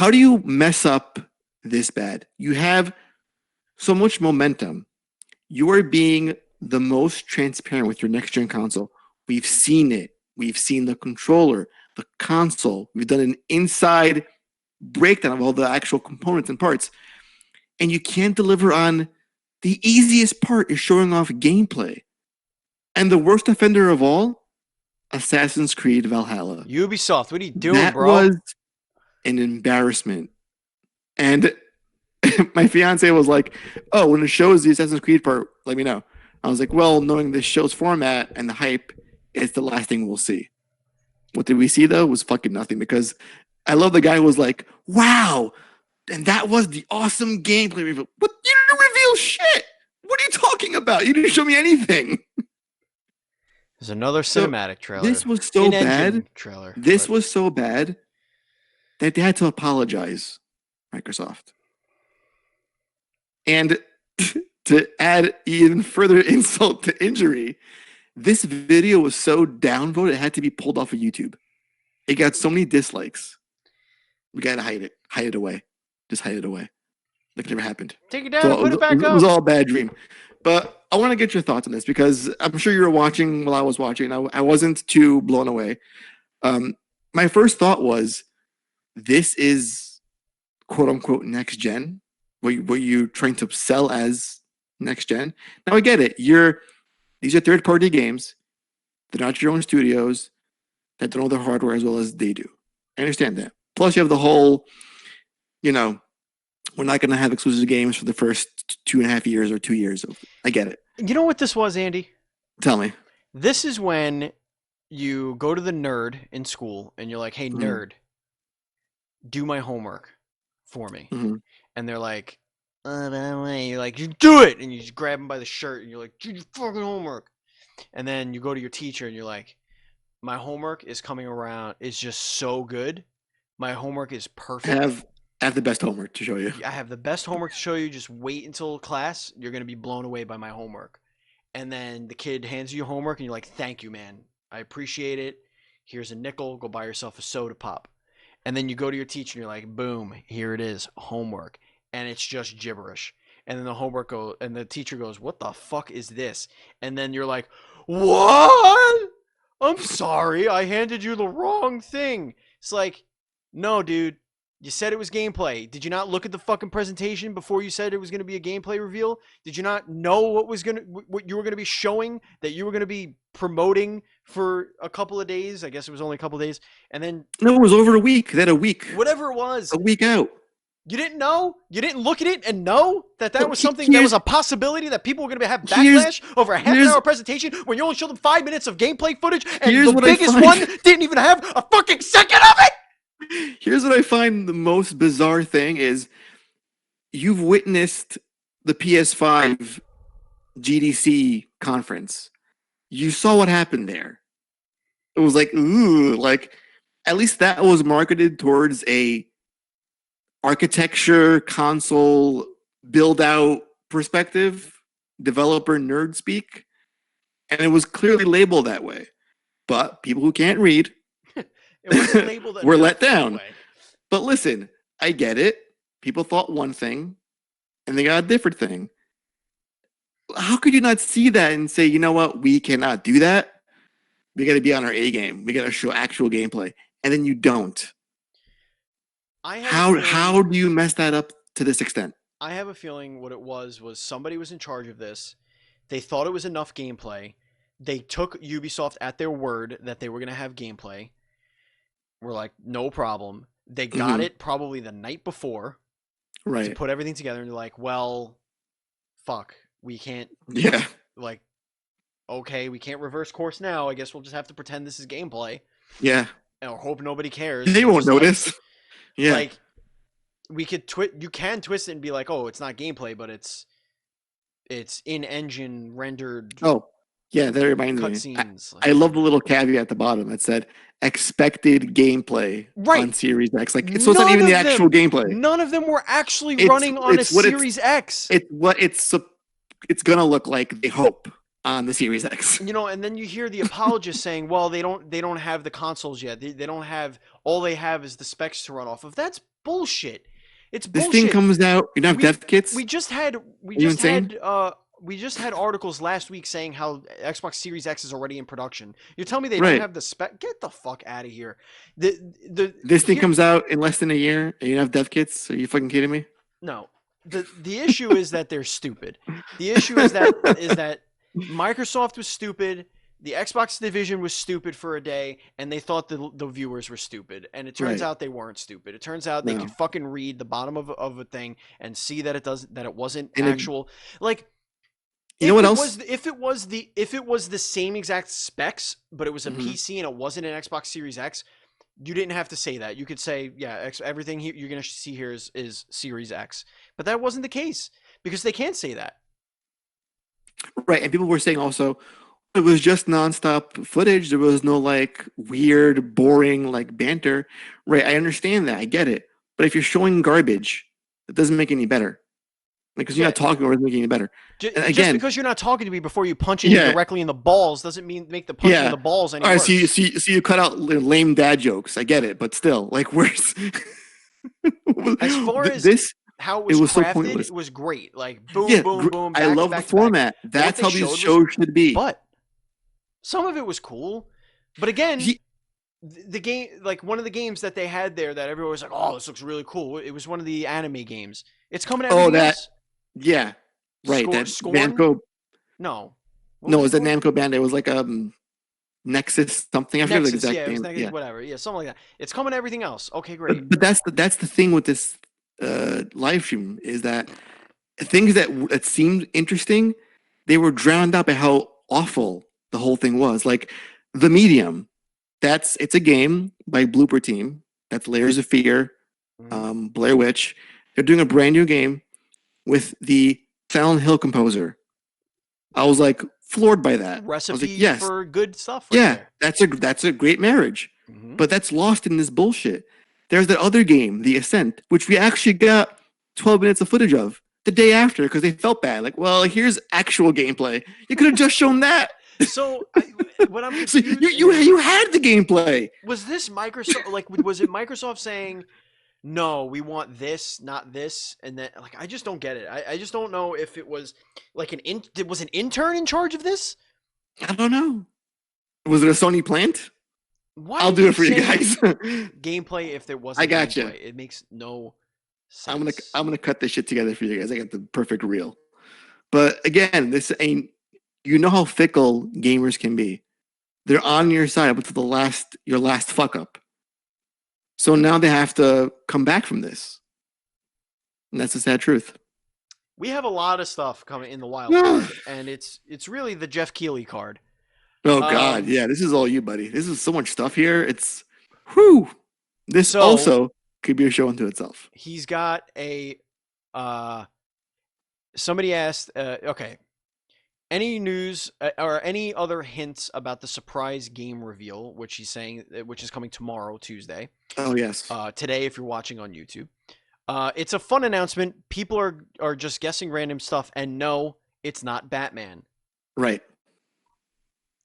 B: do you mess up this bad? You have so much momentum. You are being the most transparent with your next gen console. We've seen it. We've seen the controller, the console. We've done an inside breakdown of all the actual components and parts. And you can't deliver on the easiest part is showing off gameplay. And the worst offender of all, Assassin's Creed Valhalla.
A: Ubisoft, what are you doing,
B: That
A: bro?
B: was an embarrassment. And my fiance was like, "Oh, when it shows the Assassin's Creed part, let me know." I was like, "Well, knowing this show's format and the hype, it's the last thing we'll see." What did we see though? Was fucking nothing, because I love the guy who was like, "Wow, and that was the awesome gameplay reveal." But you didn't reveal shit. What are you talking about? You didn't show me anything.
A: There's another
B: So
A: cinematic trailer.
B: this was so
A: In-engine
B: bad.
A: trailer.
B: This
A: but
B: was so bad that they had to apologize, Microsoft. And to add even further insult to injury, this video was so downvoted it had to be pulled off of YouTube. It got so many dislikes. We gotta hide it. Hide it away. Just hide it away. Like it never happened.
A: take it down and put it back
B: It was
A: up.
B: all a bad dream. But I want to get your thoughts on this because I'm sure you were watching while I was watching. I wasn't too blown away. My first thought was, this is quote unquote next gen. What you're trying to sell as next gen. Now I get it. These are third party games. They're not your own studios that don't know their hardware as well as they do. I understand that. Plus, you have the whole, we're not going to have exclusive games for the first 2.5 years or 2 years. I get it.
A: You know what this was, Andy?
B: Tell me.
A: This is when you go to the nerd in school and you're like, "Hey, nerd, do my homework for me."
B: Mm-hmm.
A: And they're like, you're like, "You do it!" And you just grab them by the shirt and you're like, "Do your fucking homework." And then you go to your teacher and you're like, "My homework is coming around. It's just so good. My homework is perfect.
B: I have the best homework to show you.
A: I have the best homework to show you. Just wait until class. You're going to be blown away by my homework." And then the kid hands you your homework and you're like, "Thank you, man. I appreciate it. Here's a nickel. Go buy yourself a soda pop." And then you go to your teacher and you're like, "Boom, here it is, homework." And it's just gibberish. And then the teacher goes, "What the fuck is this?" And then you're like, "What? I'm sorry, I handed you the wrong thing." It's like, no, dude. You said it was gameplay. Did you not look at the fucking presentation before you said it was going to be a gameplay reveal? Did you not know what you were going to be showing, that you were going to be promoting for a couple of days? I guess it was only a couple of days. And then
B: No, it was over a week. They had a week.
A: whatever it was,
B: A week out.
A: you didn't know? You didn't look at it and know that
B: Well,
A: was something that was a possibility, that people were going to have
B: here's-
A: backlash over a half an
B: here's-
A: hour presentation when you only showed them 5 minutes of gameplay footage and
B: Here's
A: the
B: what I
A: biggest
B: find-
A: one didn't even have a fucking second of it?
B: Here's what I find the most bizarre thing is, you've witnessed the PS5 GDC conference. You saw what happened there. It was like, ooh, like at least that was marketed towards a architecture console build out perspective, developer nerd speak, and it was clearly labeled that way. But people who can't read
A: It wasn't labeled
B: We're
A: enough
B: let
A: that
B: down.
A: way.
B: But listen, I get it. People thought one thing and they got a different thing. How could you not see that and say, you know what, we cannot do that? We got to be on our A game. We got to show actual gameplay. And then you don't. How do you mess that up to this extent?
A: I have a feeling what it was somebody was in charge of this. They thought it was enough gameplay. They took Ubisoft at their word that they were going to have gameplay. We're like, no problem. They got
B: Mhm.
A: it probably the night before to
B: Right.
A: put everything together, and they're like, well, fuck, we can't,
B: Yeah.
A: like, okay, we can't reverse course now. I guess we'll just have to pretend this is gameplay
B: Yeah.
A: or hope nobody cares.
B: They
A: So
B: won't
A: just
B: notice. Yeah.
A: like we could you can twist it and be like, oh, it's not gameplay, but it's in-engine rendered
B: Oh, yeah. That reminds me.
A: cutscenes.
B: I
A: Like,
B: love the little caveat at the bottom that said expected gameplay
A: right.
B: on Series X. Like, so it's not
A: None
B: even the
A: of
B: actual
A: them,
B: gameplay.
A: none of them were actually
B: It's
A: running on a
B: it's what it's
A: Series X.
B: it's what it's gonna look like. They hope on the Series X.
A: And then you hear the apologists saying, well, they don't have the consoles yet. They don't have, all they have is the specs to run off of. That's bullshit. It's
B: This thing
A: bullshit.
B: comes out. You don't have
A: we
B: dev kits.
A: we just had we
B: Are you
A: just
B: insane?
A: had we just had articles last week saying how Xbox Series X is already in production. You're telling me they don't
B: Right.
A: have the spec? Get the fuck out of here. The
B: This thing
A: here
B: comes out in less than a year, and you don't have dev kits. Are you fucking kidding me?
A: No. The issue is that they're stupid. The issue is that Microsoft was stupid. The Xbox division was stupid for a day, and they thought the viewers were stupid. And it turns
B: Right.
A: out they weren't stupid. It turns out they
B: No.
A: could fucking read the bottom of a thing and see that it wasn't
B: And
A: actual. Like,
B: you know what else?
A: if it was the same exact specs, but it was a
B: Mhm.
A: PC and it wasn't an Xbox Series X, you didn't have to say that. You could say, yeah, everything you're going to see here is Series X. But that wasn't the case because they can't say that.
B: Right. And people were saying also it was just nonstop footage. There was no like weird, boring like banter. Right. I understand that. I get it. But if you're showing garbage, it doesn't make it any better. Because you're
A: Yeah,
B: not talking or it doesn't make it any better. And
A: just
B: again,
A: because you're not talking to me before you punch me
B: yeah,
A: directly in the balls doesn't mean make the punching in
B: yeah.
A: the balls any
B: All right,
A: worse.
B: so you cut out lame dad jokes. I get it, but still, like, where's
A: As far as
B: this?
A: how it
B: It
A: was
B: was so
A: crafted,
B: pointless.
A: it was great. Like boom,
B: Yeah,
A: boom, boom,
B: I
A: back to
B: love the
A: back to back.
B: format.
A: But what
B: That's
A: they
B: how these
A: showed was,
B: shows should be.
A: but some of it was cool. But again,
B: He-
A: the game, like one of the games that they had there that everyone was like, oh, this looks really cool. It was one of the anime games. It's coming to
B: oh,
A: everything
B: that
A: else.
B: yeah, right. That
A: Scorn?
B: Namco.
A: No. What
B: No,
A: was
B: it
A: it
B: was a
A: called?
B: Namco band. It was like Nexus something. I forget the
A: Nexus.
B: exact
A: Yeah, it was
B: name.
A: Nexus,
B: Yeah,
A: whatever. Yeah, something like that. It's coming to everything else. Okay, great.
B: but that's the thing with this live stream is that things that seemed interesting, they were drowned out by how awful the whole thing was. Like the medium, it's a game by Blooper Team. That's Layers of Fear,
A: Mhm.
B: Blair Witch. They're doing a brand new game with the Silent Hill composer. I was like floored by that. I was like,
A: Recipe
B: yes,
A: for good stuff right
B: yeah,
A: there.
B: that's a great marriage.
A: Hmm.
B: But that's lost in this bullshit. There's that other game, The Ascent, which we actually got 12 minutes of footage of the day after because they felt bad. Like, well, here's actual gameplay. You could have just shown that.
A: So what I'm
B: So
A: confused
B: you had the gameplay.
A: was this Microsoft, like, was it Microsoft saying, no, we want this, not this, and then, like, I just don't get it. I just don't know if it was like was an intern in charge of this?
B: I don't know. Was it a Sony plant?
A: Why
B: I'll
A: do
B: do
A: you
B: it for you
A: say
B: guys.
A: gameplay if there wasn't
B: I got you.
A: gameplay? It makes no
B: I'm
A: sense.
B: gonna cut this shit together for you guys. I got the perfect reel. But again, this ain't. You know how fickle gamers can be. They're on your side up until your last fuck up. So now they have to come back from this, and that's the sad truth.
A: We have a lot of stuff coming in the wild card, and it's really the Jeff Keighley card.
B: Oh God,
A: Um,
B: yeah, this is all you, buddy. This is so much stuff here. It's whew. This
A: So-
B: also could be a show unto itself.
A: He's got a somebody asked, okay, any news or any other hints about the surprise game reveal, which he's saying, which is coming tomorrow, Tuesday,
B: Oh yes,
A: today if you're watching on YouTube. It's a fun announcement. People are just guessing random stuff, and no, it's not Batman.
B: right.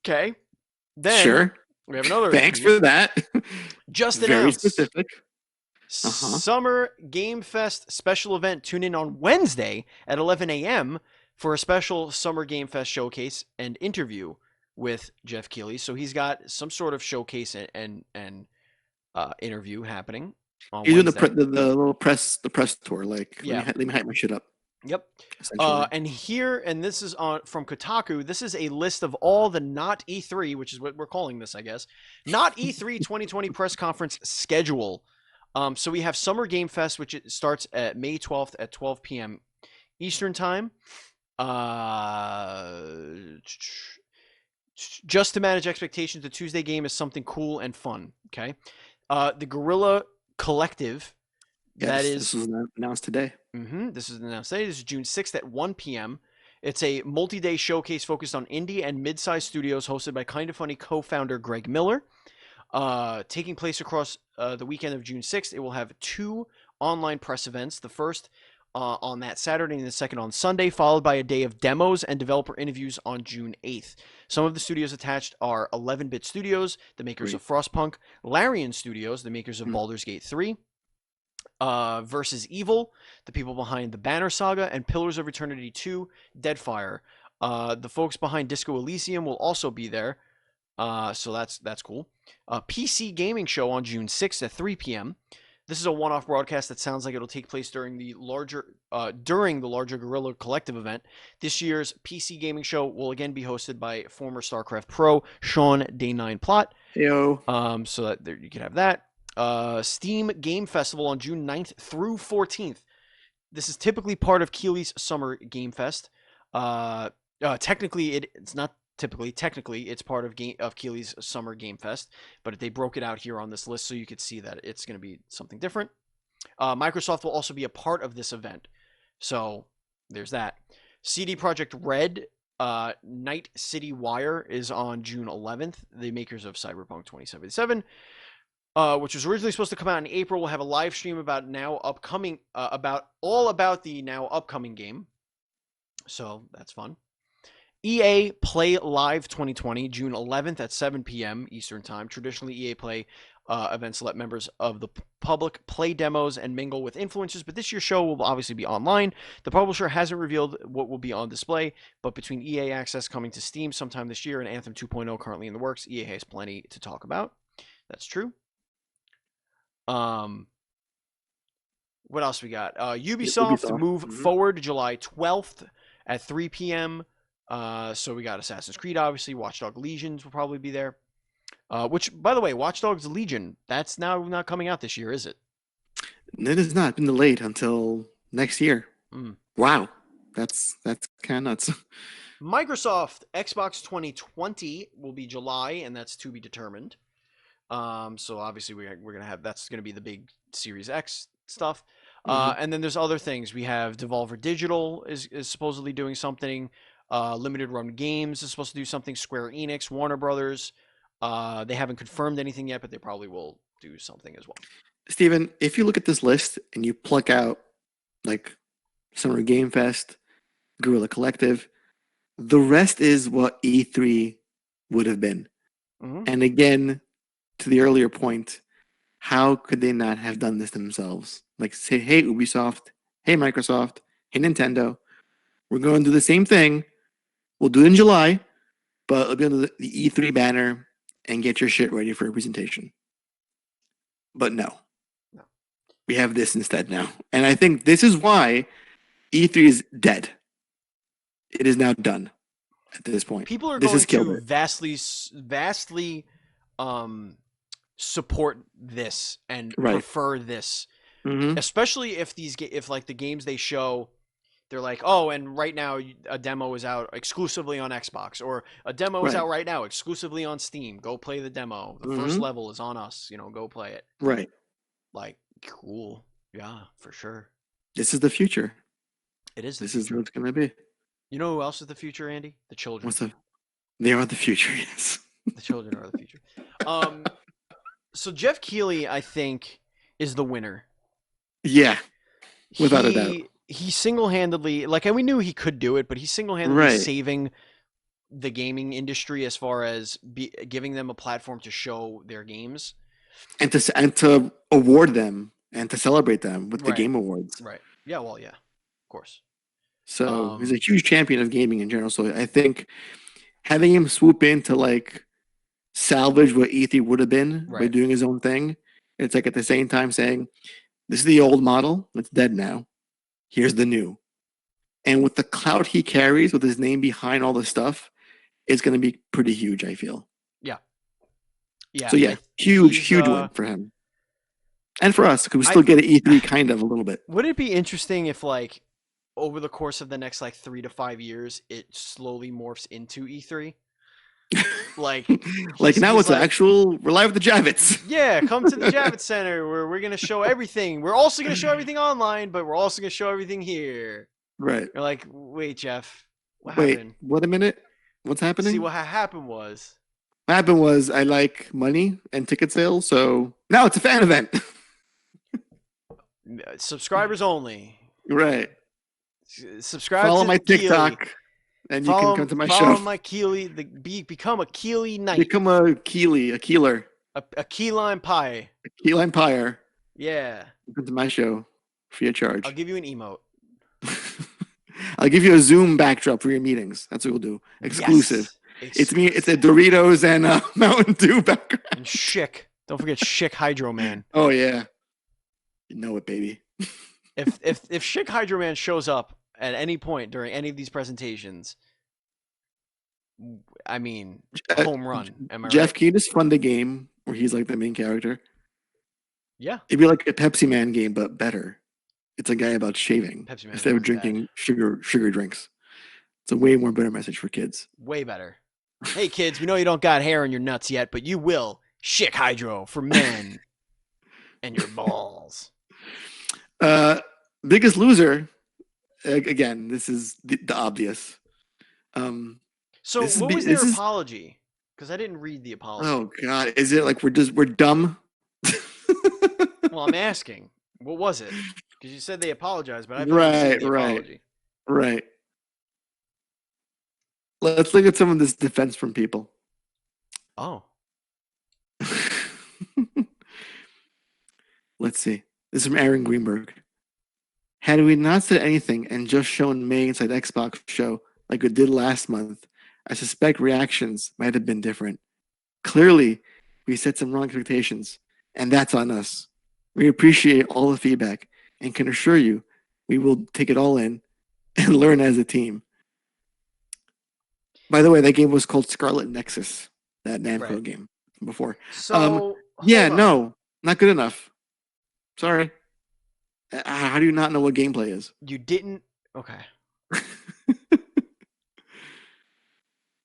A: Okay, then
B: Sure.
A: we have another.
B: Thanks
A: news.
B: for that.
A: Just
B: Very
A: announced.
B: specific.
A: Summer Game Fest special event. Tune in on Wednesday at 11 a.m. for a special Summer Game Fest showcase and interview with Jeff Keighley. So he's got some sort of showcase and interview happening on
B: You're doing
A: Wednesday.
B: the little press tour. Like,
A: Yeah.
B: let me hype my shit up.
A: Yep.
B: Essentially.
A: And this is on from Kotaku. This is a list of all the not E3, which is what we're calling this, I guess. Not E3 2020 press conference schedule. So we have Summer Game Fest, which it starts at May 12th at 12 p.m. Eastern Time. Uh, just to manage expectations, the Tuesday game is something cool and fun. Okay. The Guerrilla Collective. That
B: Yes, this
A: is.
B: was announced today.
A: This is announced today. This is June 6th at 1 p.m. It's a multi-day showcase focused on indie and mid-sized studios, hosted by Kinda Funny co-founder Greg Miller. Taking place across the weekend of June 6th, it will have 2 online press events. The first on that Saturday and the second on Sunday, followed by a day of demos and developer interviews on June 8th. Some of the studios attached are 11-Bit Studios, the makers of Frostpunk, Larian Studios, the makers of Baldur's Gate 3, versus Evil, the people behind the Banner Saga, and Pillars of Eternity 2, Deadfire. The folks behind Disco Elysium will also be there, so that's cool. PC Gaming Show on June 6th at 3 p.m. This is a one-off broadcast that sounds like it'll take place during the larger Guerrilla Collective event. This year's PC Gaming Show will again be hosted by former StarCraft pro Sean Day9 Plot.
B: Yo.
A: So that there you can have that. Steam Game Festival on June 9th through 14th. This is typically part of Keighley's Summer Game Fest. Technically, it's not typically. Technically, it's part of Keighley's Summer Game Fest, but they broke it out here on this list so you could see that it's going to be something different. Microsoft will also be a part of this event, so there's that. CD Projekt Red Night City Wire is on June 11th. The makers of Cyberpunk 2077. Which was originally supposed to come out in April, will have a live stream about the now upcoming game. So that's fun. EA Play Live 2020, June 11th at 7 p.m. Eastern Time. Traditionally, EA Play events let members of the public play demos and mingle with influencers, but this year's show will obviously be online. The publisher hasn't revealed what will be on display, but between EA Access coming to Steam sometime this year and Anthem 2.0 currently in the works, EA has plenty to talk about. That's true. What else we got? Ubisoft move forward to July 12th at 3 p.m. So we got Assassin's Creed, obviously. Watch Dogs Legions will probably be there. Which, by the way, Watch Dogs Legion, that's now not coming out this year, is it?
B: It has not been delayed until next year. Wow. That's kind of nuts.
A: Microsoft Xbox 2020 will be July, and that's to be determined. So obviously we're gonna have that's gonna be the big Series X stuff. And then there's other things. We have Devolver Digital is supposedly doing something. Limited Run Games is supposed to do something. Square Enix, Warner Brothers. They haven't confirmed anything yet, but they probably will do something as well.
B: Steven, if you look at this list and you pluck out like Summer Game Fest, Guerrilla Collective, the rest is what E3 would have been. And again, to the earlier point, how could they not have done this themselves? Like say, hey, Ubisoft, hey, Microsoft, hey, Nintendo, we're going to do the same thing. We'll do it in July, but it'll be under the E3 banner and get your shit ready for a presentation. But no. We have this instead now. And I think this is why E3 is dead. It is now done at this point.
A: People are going to vastly support this and prefer this, especially if the games they show, they're like, oh, and right now a demo is out exclusively on Xbox, or a demo is out right now exclusively on Steam. Go play the demo. The first level is on us. Go play it.
B: Right.
A: Like, cool. Yeah, for sure.
B: This is the future.
A: It is.
B: This is what it's gonna be.
A: You know who else is the future, Andy? The children.
B: They are the future. Yes.
A: The children are the future. So Jeff Keighley, I think, is the winner.
B: Yeah, without a doubt.
A: He single-handedly, and we knew he could do it, but he's single-handedly saving the gaming industry as far as giving them a platform to show their games.
B: And to award them and to celebrate them with the Game Awards.
A: Right. Yeah, well, yeah. Of course.
B: So he's a huge champion of gaming in general. So I think having him swoop in to salvage what E3 would have been by doing his own thing, it's at the same time saying, this is the old model, it's dead now. Here's the new. And with the clout he carries, with his name behind all the stuff, it's going to be pretty huge, I feel.
A: Yeah. Yeah.
B: So yeah, huge win for him. And for us, because we still get an E3 kind of a little bit.
A: Would it be interesting if, like, over the course of the next, like, 3 to 5 years, it slowly morphs into E3? Like
B: now
A: he's
B: it's an
A: like,
B: actual, we're live with the Javits.
A: yeah, come to the Javits Center where we're going to show everything. We're also going to show everything online, but we're also going to show everything here.
B: Right.
A: You're like, wait, Jeff, what
B: Wait,
A: happened?
B: what a minute. What's happening?
A: See, what happened was
B: I like money and ticket sales, so now it's a fan event.
A: subscribers only.
B: Right.
A: Subscribe
B: Follow
A: to
B: my
A: Keely.
B: TikTok, and you can come to my show.
A: Follow my Keely. Become a Keely Knight.
B: Become a Keeler.
A: A key lime pie.
B: A key lime pyre.
A: Yeah.
B: Come to my show, free of charge.
A: I'll give you an emote.
B: I'll give you a Zoom backdrop for your meetings. That's what we'll do. Exclusive.
A: Yes.
B: It's me. It's a Doritos and Mountain Dew background.
A: And Schick. Don't forget Schick Hydro Man.
B: Oh yeah. You know it, baby.
A: If Schick Hydro Man shows up at any point during any of these presentations, I mean, home run. Am I
B: Jeff,
A: right?
B: can you just fund a game where he's like the main character?
A: Yeah.
B: It'd be like a Pepsi Man game, but better. It's a guy about shaving
A: Pepsi Man
B: instead of drinking sugar drinks. It's a way more better message for kids.
A: Way better. Hey kids, we know you don't got hair in your nuts yet, but you will. Schick Hydro for men and your balls.
B: Biggest Loser. Again, this is the obvious.
A: So what was their apology? Because I didn't read the apology.
B: Oh God, is it like we're dumb?
A: Well, I'm asking. What was it? Because you said they apologized, but I haven't seen the apology.
B: Right. Let's look at some of this defense from people.
A: Oh.
B: Let's see. This is from Aaron Greenberg. Had we not said anything and just shown May inside Xbox show like we did last month, I suspect reactions might have been different. Clearly, we set some wrong expectations, and that's on us. We appreciate all the feedback and can assure you we will take it all in and learn as a team. By the way, that game was called Scarlet Nexus, that Namco game before.
A: So,
B: no, not good enough. Sorry. How do you not know what gameplay is?
A: You didn't? Okay.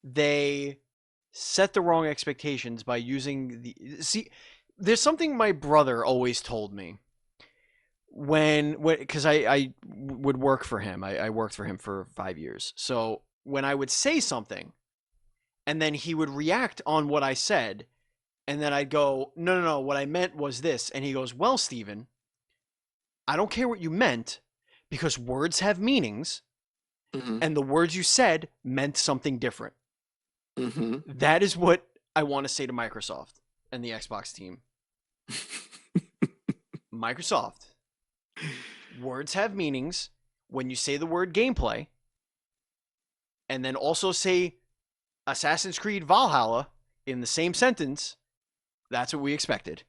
A: They set the wrong expectations by using the... See, there's something my brother always told me. Because I would work for him. I worked for him for 5 years. So when I would say something, and then he would react on what I said, and then I'd go, no, what I meant was this. And he goes, well, Steven, I don't care what you meant, because words have meanings, and the words you said meant something different.
B: Mm-hmm.
A: That is what I want to say to Microsoft and the Xbox team. Microsoft, words have meanings. When you say the word gameplay, and then also say Assassin's Creed Valhalla in the same sentence, that's what we expected.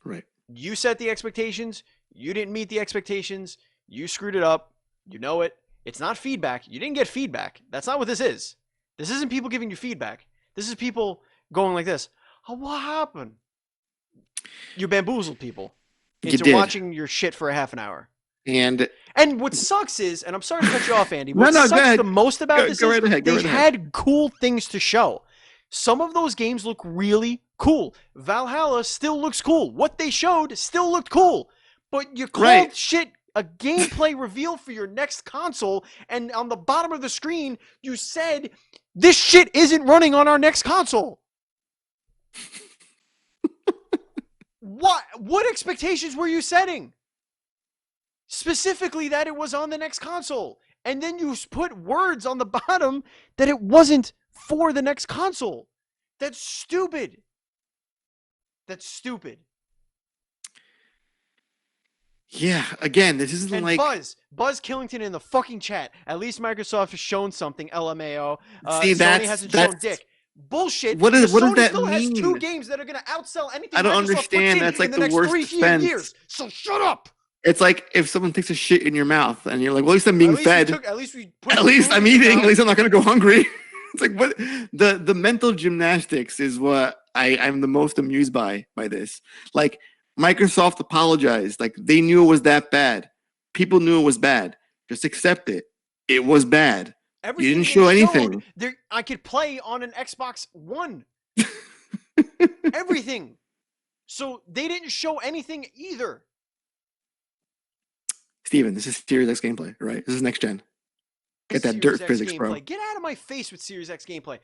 B: Right.
A: You set the expectations. You didn't meet the expectations. You screwed it up. You know it. It's not feedback. You didn't get feedback. That's not what this is. This isn't people giving you feedback. This is people going like this. Oh, what happened? You bamboozled people into watching your shit for a half an hour. And what sucks is, and I'm sorry to cut you off, Andy, what sucks the most about this is they had cool things to show. Some of those games look really cool. Valhalla still looks cool. What they showed still looked cool. But you called shit a gameplay reveal for your next console, and on the bottom of the screen, you said, this shit isn't running on our next console. What expectations were you setting? Specifically that it was on the next console. And then you put words on the bottom that it wasn't for the next console. That's stupid. That's stupid.
B: Yeah, again, this isn't
A: and Buzz Killington in the fucking chat. At least Microsoft has shown something. LMAO. Sony hasn't shown dick. Bullshit.
B: What does that
A: still
B: mean?
A: Has 2 games that are going to outsell anything.
B: I don't
A: Microsoft
B: understand. That's like the worst defense.
A: Years. So shut up.
B: It's like if someone takes a shit in your mouth and you're like, well, at least I'm being fed.
A: At least
B: I'm eating. At least I'm not going to go hungry. It's like what the mental gymnastics is what I'm the most amused by this. Like Microsoft apologized. Like they knew it was that bad. People knew it was bad. Just accept it. It was bad.
A: Everything
B: You didn't
A: they
B: show
A: showed,
B: anything.
A: I could play on an Xbox One. Everything. So they didn't show anything either.
B: Steven, this is Series X gameplay, right? This is next gen. Get that
A: Series
B: dirt
A: X
B: physics,
A: gameplay.
B: bro.
A: Get out of my face with Series X gameplay.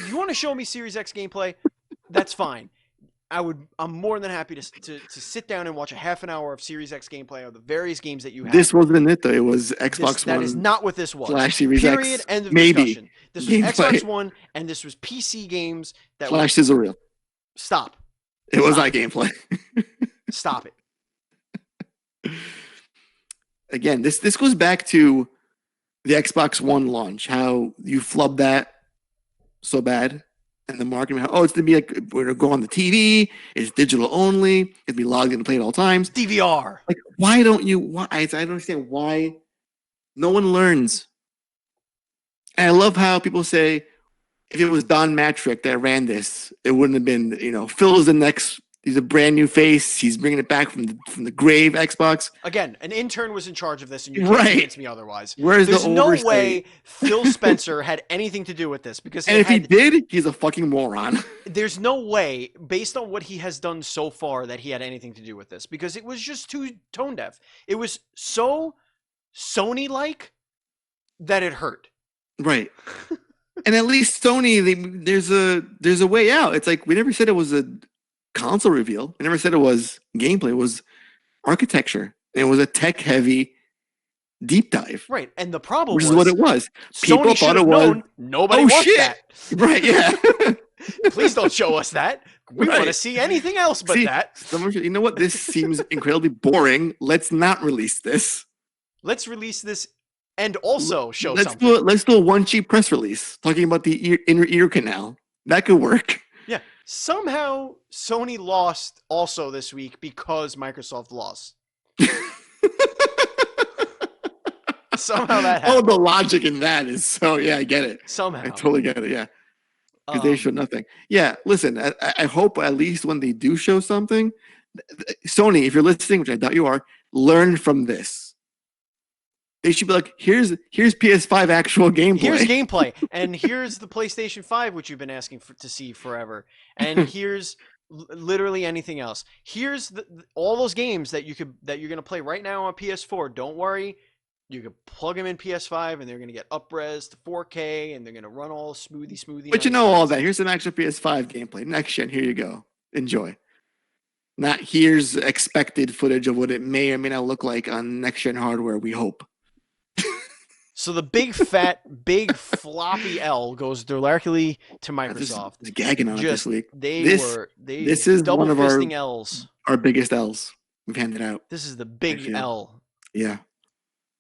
A: You want to show me Series X gameplay? That's fine. I'm more than happy to sit down and watch a half an hour of Series X gameplay of the various games that you have.
B: This wasn't it though. It was Xbox One.
A: That is not what this was.
B: Flash Series
A: Period.
B: X.
A: End of
B: Maybe.
A: discussion. This was
B: Gameplay.
A: Xbox One, and this was PC games that
B: Flash sizzle reel.
A: Stop.
B: It was not gameplay.
A: Stop it.
B: Again, this goes back to the Xbox One launch. How you flubbed that so bad. And the marketing, it's gonna be like we're gonna go on the TV. It's digital only. It'd be logged in and played at all times.
A: DVR.
B: Like, why don't you? Why I don't understand why no one learns. And I love how people say if it was Don Matrick that ran this, it wouldn't have been. Phil's the next. He's a brand new face. He's bringing it back from the grave. Xbox.
A: Again, an intern was in charge of this, and you can't convince me otherwise.
B: There's
A: no way Phil Spencer had anything to do with this because
B: if he did, he's a fucking moron.
A: There's no way, based on what he has done so far, that he had anything to do with this because it was just too tone deaf. It was so Sony-like that it hurt.
B: Right. And at least Sony, there's a way out. It's like we never said it was a console reveal. We never said it was gameplay. It was architecture. It was a tech-heavy deep dive.
A: Right, and the problem
B: which is what it was.
A: People Sony thought it was. Known, nobody wants that.
B: Right, yeah.
A: Please don't show us that. We want to see anything else but that.
B: You know what? This seems incredibly boring. Let's not release this.
A: Let's release this and also show something.
B: Let's do a one cheap press release talking about the inner ear canal. That could work.
A: Yeah. Somehow Sony lost also this week because Microsoft lost. Somehow that happened.
B: The logic in that is so, yeah, I get it.
A: Somehow.
B: I totally get it, yeah. Because they showed nothing. Yeah, listen, I hope at least when they do show something, Sony, if you're listening, which I doubt you are, learn from this. They should be like, here's PS5 actual gameplay.
A: Here's gameplay, and here's the PlayStation 5, which you've been asking to see forever. And here's literally anything else. Here's all those games that you're gonna play right now on PS4. Don't worry, you can plug them in PS5, and they're gonna get up-res to 4K, and they're gonna run all smoothie.
B: But all that. Here's some extra PS5 gameplay. Next gen, here you go. Enjoy. Not here's expected footage of what it may or may not look like on next gen hardware. We hope.
A: So the big floppy L goes directly to Microsoft.
B: Just gagging on it this week.
A: This is double one of fisting L's.
B: Our biggest L's we've handed out.
A: This is the big L.
B: Yeah.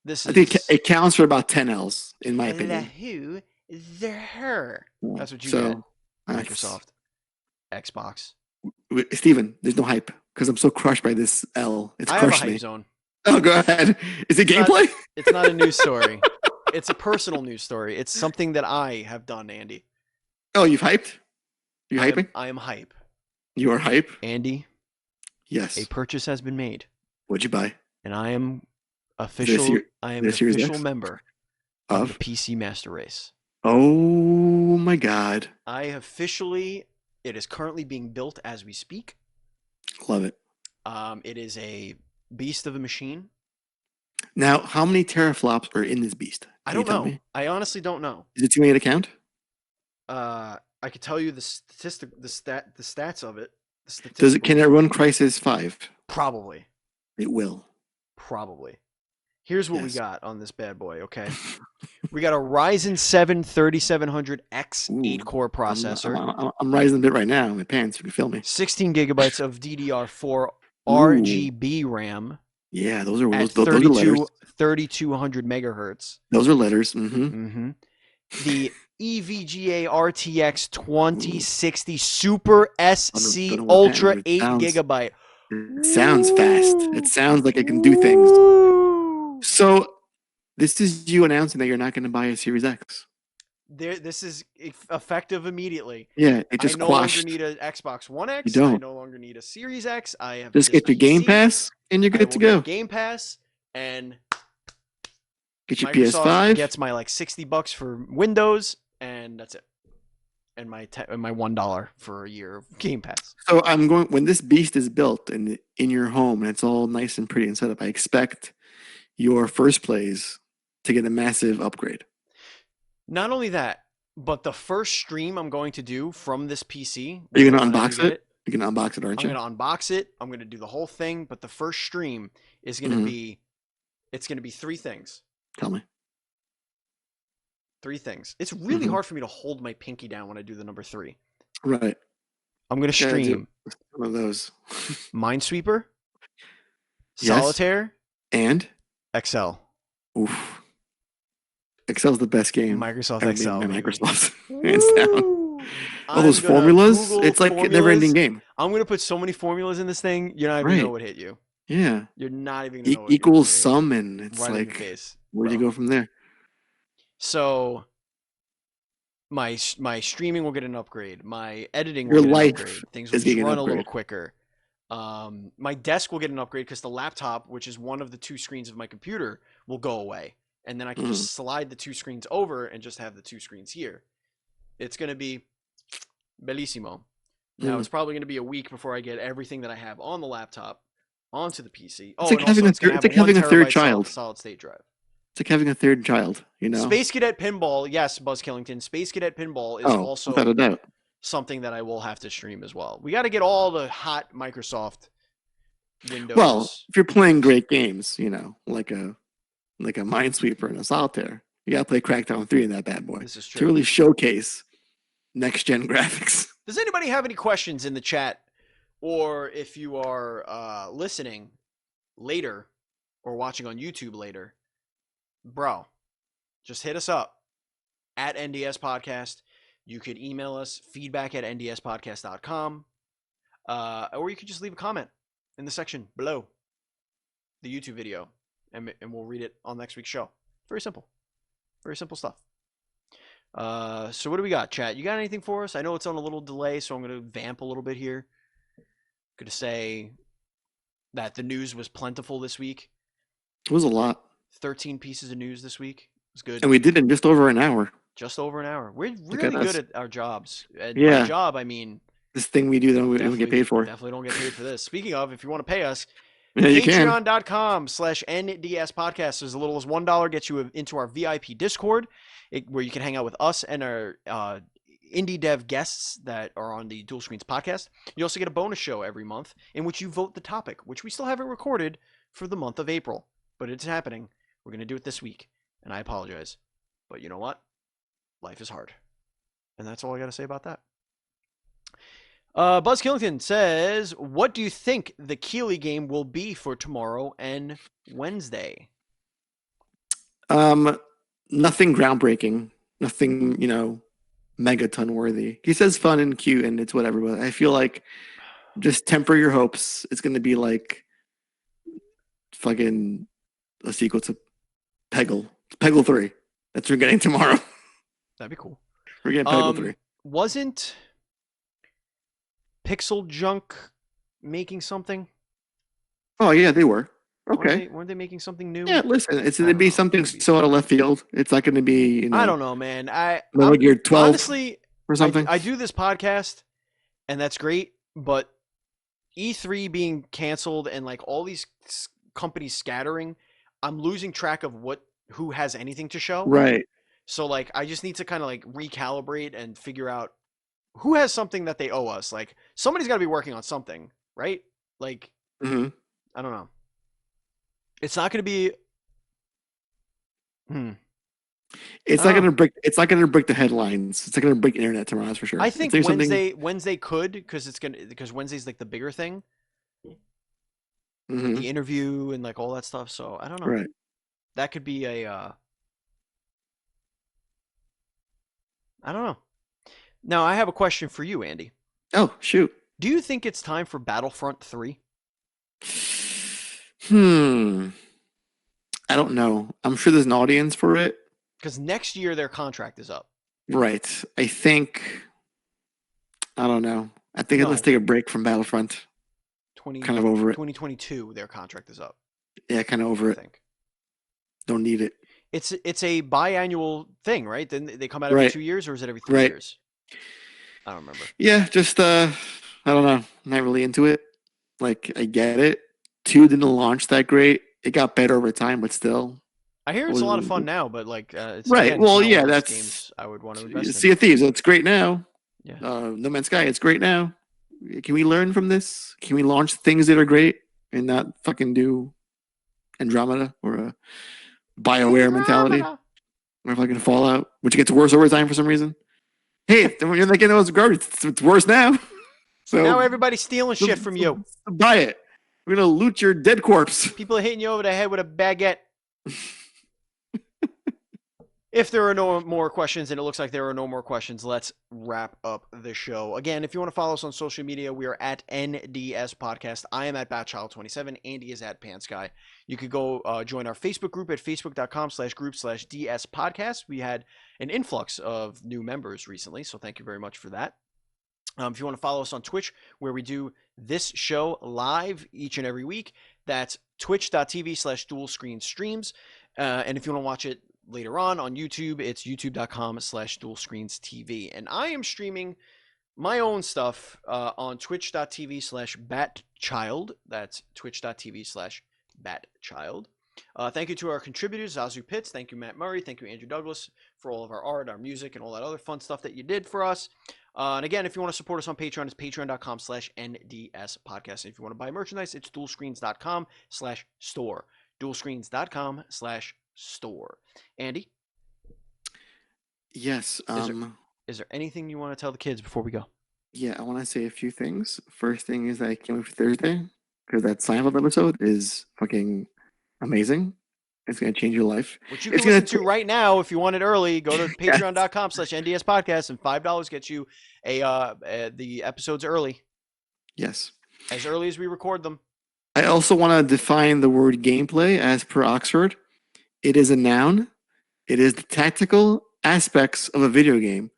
B: I think it counts for about 10 L's in my opinion.
A: Who is her? That's what you get. Microsoft, Xbox.
B: Steven, there's no hype because I'm so crushed by this L. It's crushed me. I have a hype zone. Oh, go ahead. Is it gameplay?
A: It's not a news story. It's a personal news story. It's something that I have done, Andy.
B: Oh, you've hyped? You hyping?
A: I am hype.
B: You are hype?
A: Andy?
B: Yes.
A: A purchase has been made.
B: What'd you buy?
A: And I am official. I am an official member of the PC Master Race.
B: Oh my God.
A: It is currently being built as we speak.
B: Love it.
A: It is a beast of a machine.
B: Now, how many teraflops are in this beast?
A: I don't know. I honestly don't know.
B: Is it too many to count?
A: I could tell you the stats of it.
B: Can it run Crysis 5?
A: Probably.
B: It will.
A: Probably. Here's what we got on this bad boy, okay? We got a Ryzen 7 3700X 8-core processor.
B: I'm rising a bit right now in my pants. You can feel me.
A: 16 gigabytes of DDR4 RGB RAM.
B: Yeah, those are letters.
A: 3200 megahertz.
B: Those are letters.
A: The EVGA RTX 2060 Super SC Ultra 8 gigabyte.
B: It sounds fast. It sounds like it can do things. So, this is you announcing that you're not going to buy a Series X.
A: This is effective immediately.
B: Yeah, it
A: I
B: just
A: no longer
B: quashed.
A: need an Xbox One
B: You
A: X. I
B: don't.
A: no longer need a Series X. I have
B: Just
A: this
B: get your Game
A: PC.
B: Pass and you're
A: I
B: good to
A: will get
B: go.
A: Game Pass, and
B: Get your
A: Microsoft
B: PS5.
A: gets my like $60 for Windows, and that's it. And my $1 for a year of Game Pass.
B: So I'm going when this beast is built and in your home and it's all nice and pretty and set up. I expect your first plays to get a massive upgrade.
A: Not only that, but the first stream I'm going to do from this PC.
B: Are you
A: When
B: gonna
A: I do
B: unbox
A: get
B: it? You're gonna unbox it, aren't
A: I'm
B: you?
A: gonna unbox it. I'm gonna do the whole thing. But the first stream is gonna
B: Mhm.
A: be, it's gonna be three things.
B: Tell me.
A: Three things. It's really
B: Mhm.
A: hard for me to hold my pinky down when I do the number three.
B: Right.
A: I'm gonna
B: Yeah, do
A: stream
B: one of those.
A: Minesweeper,
B: Yes.
A: Solitaire,
B: And
A: Excel.
B: oof. Excel's the best game
A: Microsoft
B: ever made
A: Excel,
B: by
A: baby.
B: Microsoft. Hands down.
A: Woo!
B: All those
A: I'm gonna
B: formulas,
A: Google
B: it's like a never
A: formulas.
B: ending game.
A: I'm gonna put so many formulas in this thing. You're not even gonna know
B: Right.
A: what hit you.
B: Yeah.
A: You're not even gonna know what
B: Equals
A: hit you.
B: sum and it's
A: Right in your
B: like
A: face.
B: where do you
A: Bro.
B: go from there?
A: So my streaming will get an upgrade. My editing will
B: Your
A: get an
B: life
A: upgrade. Things will
B: is
A: just
B: getting an
A: run a little
B: upgrade.
A: quicker. My desk will get an upgrade because the laptop, which is one of the two screens of my computer, will go away, and then I can
B: Mhm.
A: just slide the two screens over and just have the two screens here. It's gonna be bellissimo. Now
B: Mm.
A: it's probably gonna be a week before I get everything that I have on the laptop onto the PC.
B: It's
A: Oh,
B: like
A: and also it's gonna
B: it's
A: have a
B: like
A: one
B: having a third
A: terabyte
B: child.
A: solid state drive.
B: It's like having a third child, you know?
A: Space Cadet Pinball, yes, Buzz Killington. Space Cadet Pinball is
B: Oh, without a
A: also
B: doubt.
A: something that I will have to stream as well. We got to get all the hot Microsoft Windows.
B: Well, if you're playing great games, you know, like a Minesweeper and a Solitaire, you gotta play Crackdown 3 in that bad boy
A: This is
B: to
A: true.
B: really showcase next gen graphics.
A: Does anybody have any questions in the chat, or if you are listening later or watching on YouTube later, bro, just hit us up at NDS Podcast. You could email us feedback@ndspodcast.com, or you could just leave a comment in the section below the YouTube video, and we'll read it on next week's show. Very simple stuff. So what do we got, chat? You got anything for us? I know it's on a little delay, so I'm going to vamp a little bit here. Going to say that the news was plentiful this week.
B: It was a lot.
A: 13 pieces of news this week. It was good.
B: And we did it in just over an hour.
A: Just over an hour. We're
B: Look at
A: really
B: us.
A: good at our jobs. And by
B: Yeah.
A: job, I mean
B: This thing we do that we don't get paid for.
A: Definitely don't get paid for this. Speaking of, if you want to pay us,
B: Yeah, you can.
A: Patreon.com/NDS podcast. As little as $1 gets you into our VIP Discord, where you can hang out with us and our indie dev guests that are on the Dual Screens podcast. You also get a bonus show every month in which you vote the topic, which we still haven't recorded for the month of April, but it's happening. We're going to do it this week, and I apologize. But you know what? Life is hard. And that's all I got to say about that. Buzz Killington says, what do you think the Keeley game will be for tomorrow and Wednesday?
B: Nothing groundbreaking. Nothing, you know, megaton worthy. He says fun and cute and it's whatever, but I feel like just temper your hopes. It's going to be like fucking a sequel to Peggle 3. That's what we're getting tomorrow.
A: That'd be cool.
B: We're getting Peggle 3.
A: Wasn't Pixel Junk making something?
B: Oh, yeah, they were. Okay.
A: Weren't they making something new?
B: Yeah, listen, it's going to be something so out of left field. It's not going to be, you know.
A: I don't know, man.
B: Metal Gear 12
A: honestly,
B: or something.
A: I do this podcast, and that's great, but E3 being canceled and like all these companies scattering, I'm losing track of who has anything to show.
B: Right.
A: So like I just need to kind of like recalibrate and figure out who has something that they owe us. Like somebody's got to be working on something, right? Like I don't know. It's not going to be
B: It's not going to break the headlines. It's not going to break internet tomorrow, that's for sure.
A: I think Wednesday could because Wednesday's like the bigger thing. The interview and like all that stuff, so I don't know.
B: Right.
A: That could be a I don't know. Now, I have a question for you, Andy.
B: Oh, shoot.
A: Do you think it's time for Battlefront 3?
B: I don't know. I'm sure there's an audience for it.
A: Because next year their contract is up.
B: Right. I think. I don't know. I think let's
A: No.
B: take a break from Battlefront. Kind of over it.
A: 2022, their contract is up.
B: Yeah, kind of over
A: I
B: it.
A: think
B: Don't need it.
A: it's a biannual thing, right? Then they come out every
B: Right.
A: 2 years, or is it every 3
B: Right.
A: years? I don't remember.
B: Yeah, just I don't know. Not really into it. Like I get it. 2 didn't launch that great. It got better over time, but still.
A: I hear it's a lot of fun now, but like it's
B: Right.
A: again, it's
B: Well,
A: not one
B: yeah,
A: of those
B: that's
A: games I would want to invest in.
B: Sea of Thieves. It's great now.
A: Yeah.
B: No Man's Sky. It's great now. Can we learn from this? Can we launch things that are great and not fucking do Andromeda or a BioWare mentality or fucking Fallout, which gets worse over time for some reason? Hey, you're not getting those garbage. It's worse now. So
A: now everybody's stealing shit from you.
B: Buy it. We're gonna loot your dead corpse.
A: People are hitting you over the head with a baguette. If there are no more questions, and it looks like there are no more questions, let's wrap up the show. Again, if you want to follow us on social media, we are at NDS Podcast. I am at Batchild27. Andy is at Pansky. You could go join our Facebook group at facebook.com/group/DS Podcast. We had an influx of new members recently, so thank you very much for that. If you want to follow us on Twitch, where we do this show live each and every week, that's twitch.tv/dual screen streams. And if you want to watch it later on YouTube, it's youtube.com/dual screens TV. And I am streaming my own stuff on twitch.tv/batchild. That's twitch.tv/batchild. Thank you to our contributors, Zazu Pitts. Thank you, Matt Murray. Thank you, Andrew Douglas, for all of our art, our music, and all that other fun stuff that you did for us. And again, if you want to support us on Patreon, it's patreon.com/NDS podcast. And if you want to buy merchandise, it's dualscreens.com/store. dualscreens.com/store. Andy?
B: Yes.
A: Is there anything you want to tell the kids before we go?
B: Yeah, I want to say a few things. First thing is that I can't wait for Thursday because that Seinfeld episode is fucking amazing. It's going to change your life.
A: Which you can listen to right now if you want it early. Go to patreon.com/NDS podcast, and $5 gets you the episodes early.
B: Yes.
A: As early as we record them.
B: I also want to define the word gameplay as per Oxford. It is a noun. It is the tactical aspects of a video game,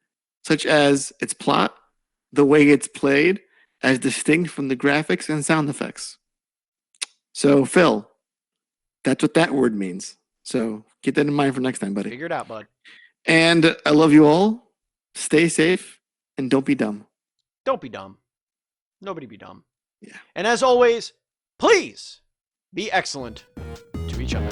B: such as its plot, the way it's played, as distinct from the graphics and sound effects. So, Phil, that's what that word means. So, keep that in mind for next time, buddy.
A: Figure it out, bud.
B: And I love you all. Stay safe and don't be dumb.
A: Don't be dumb. Nobody be dumb.
B: Yeah.
A: And as always, please be excellent to each other.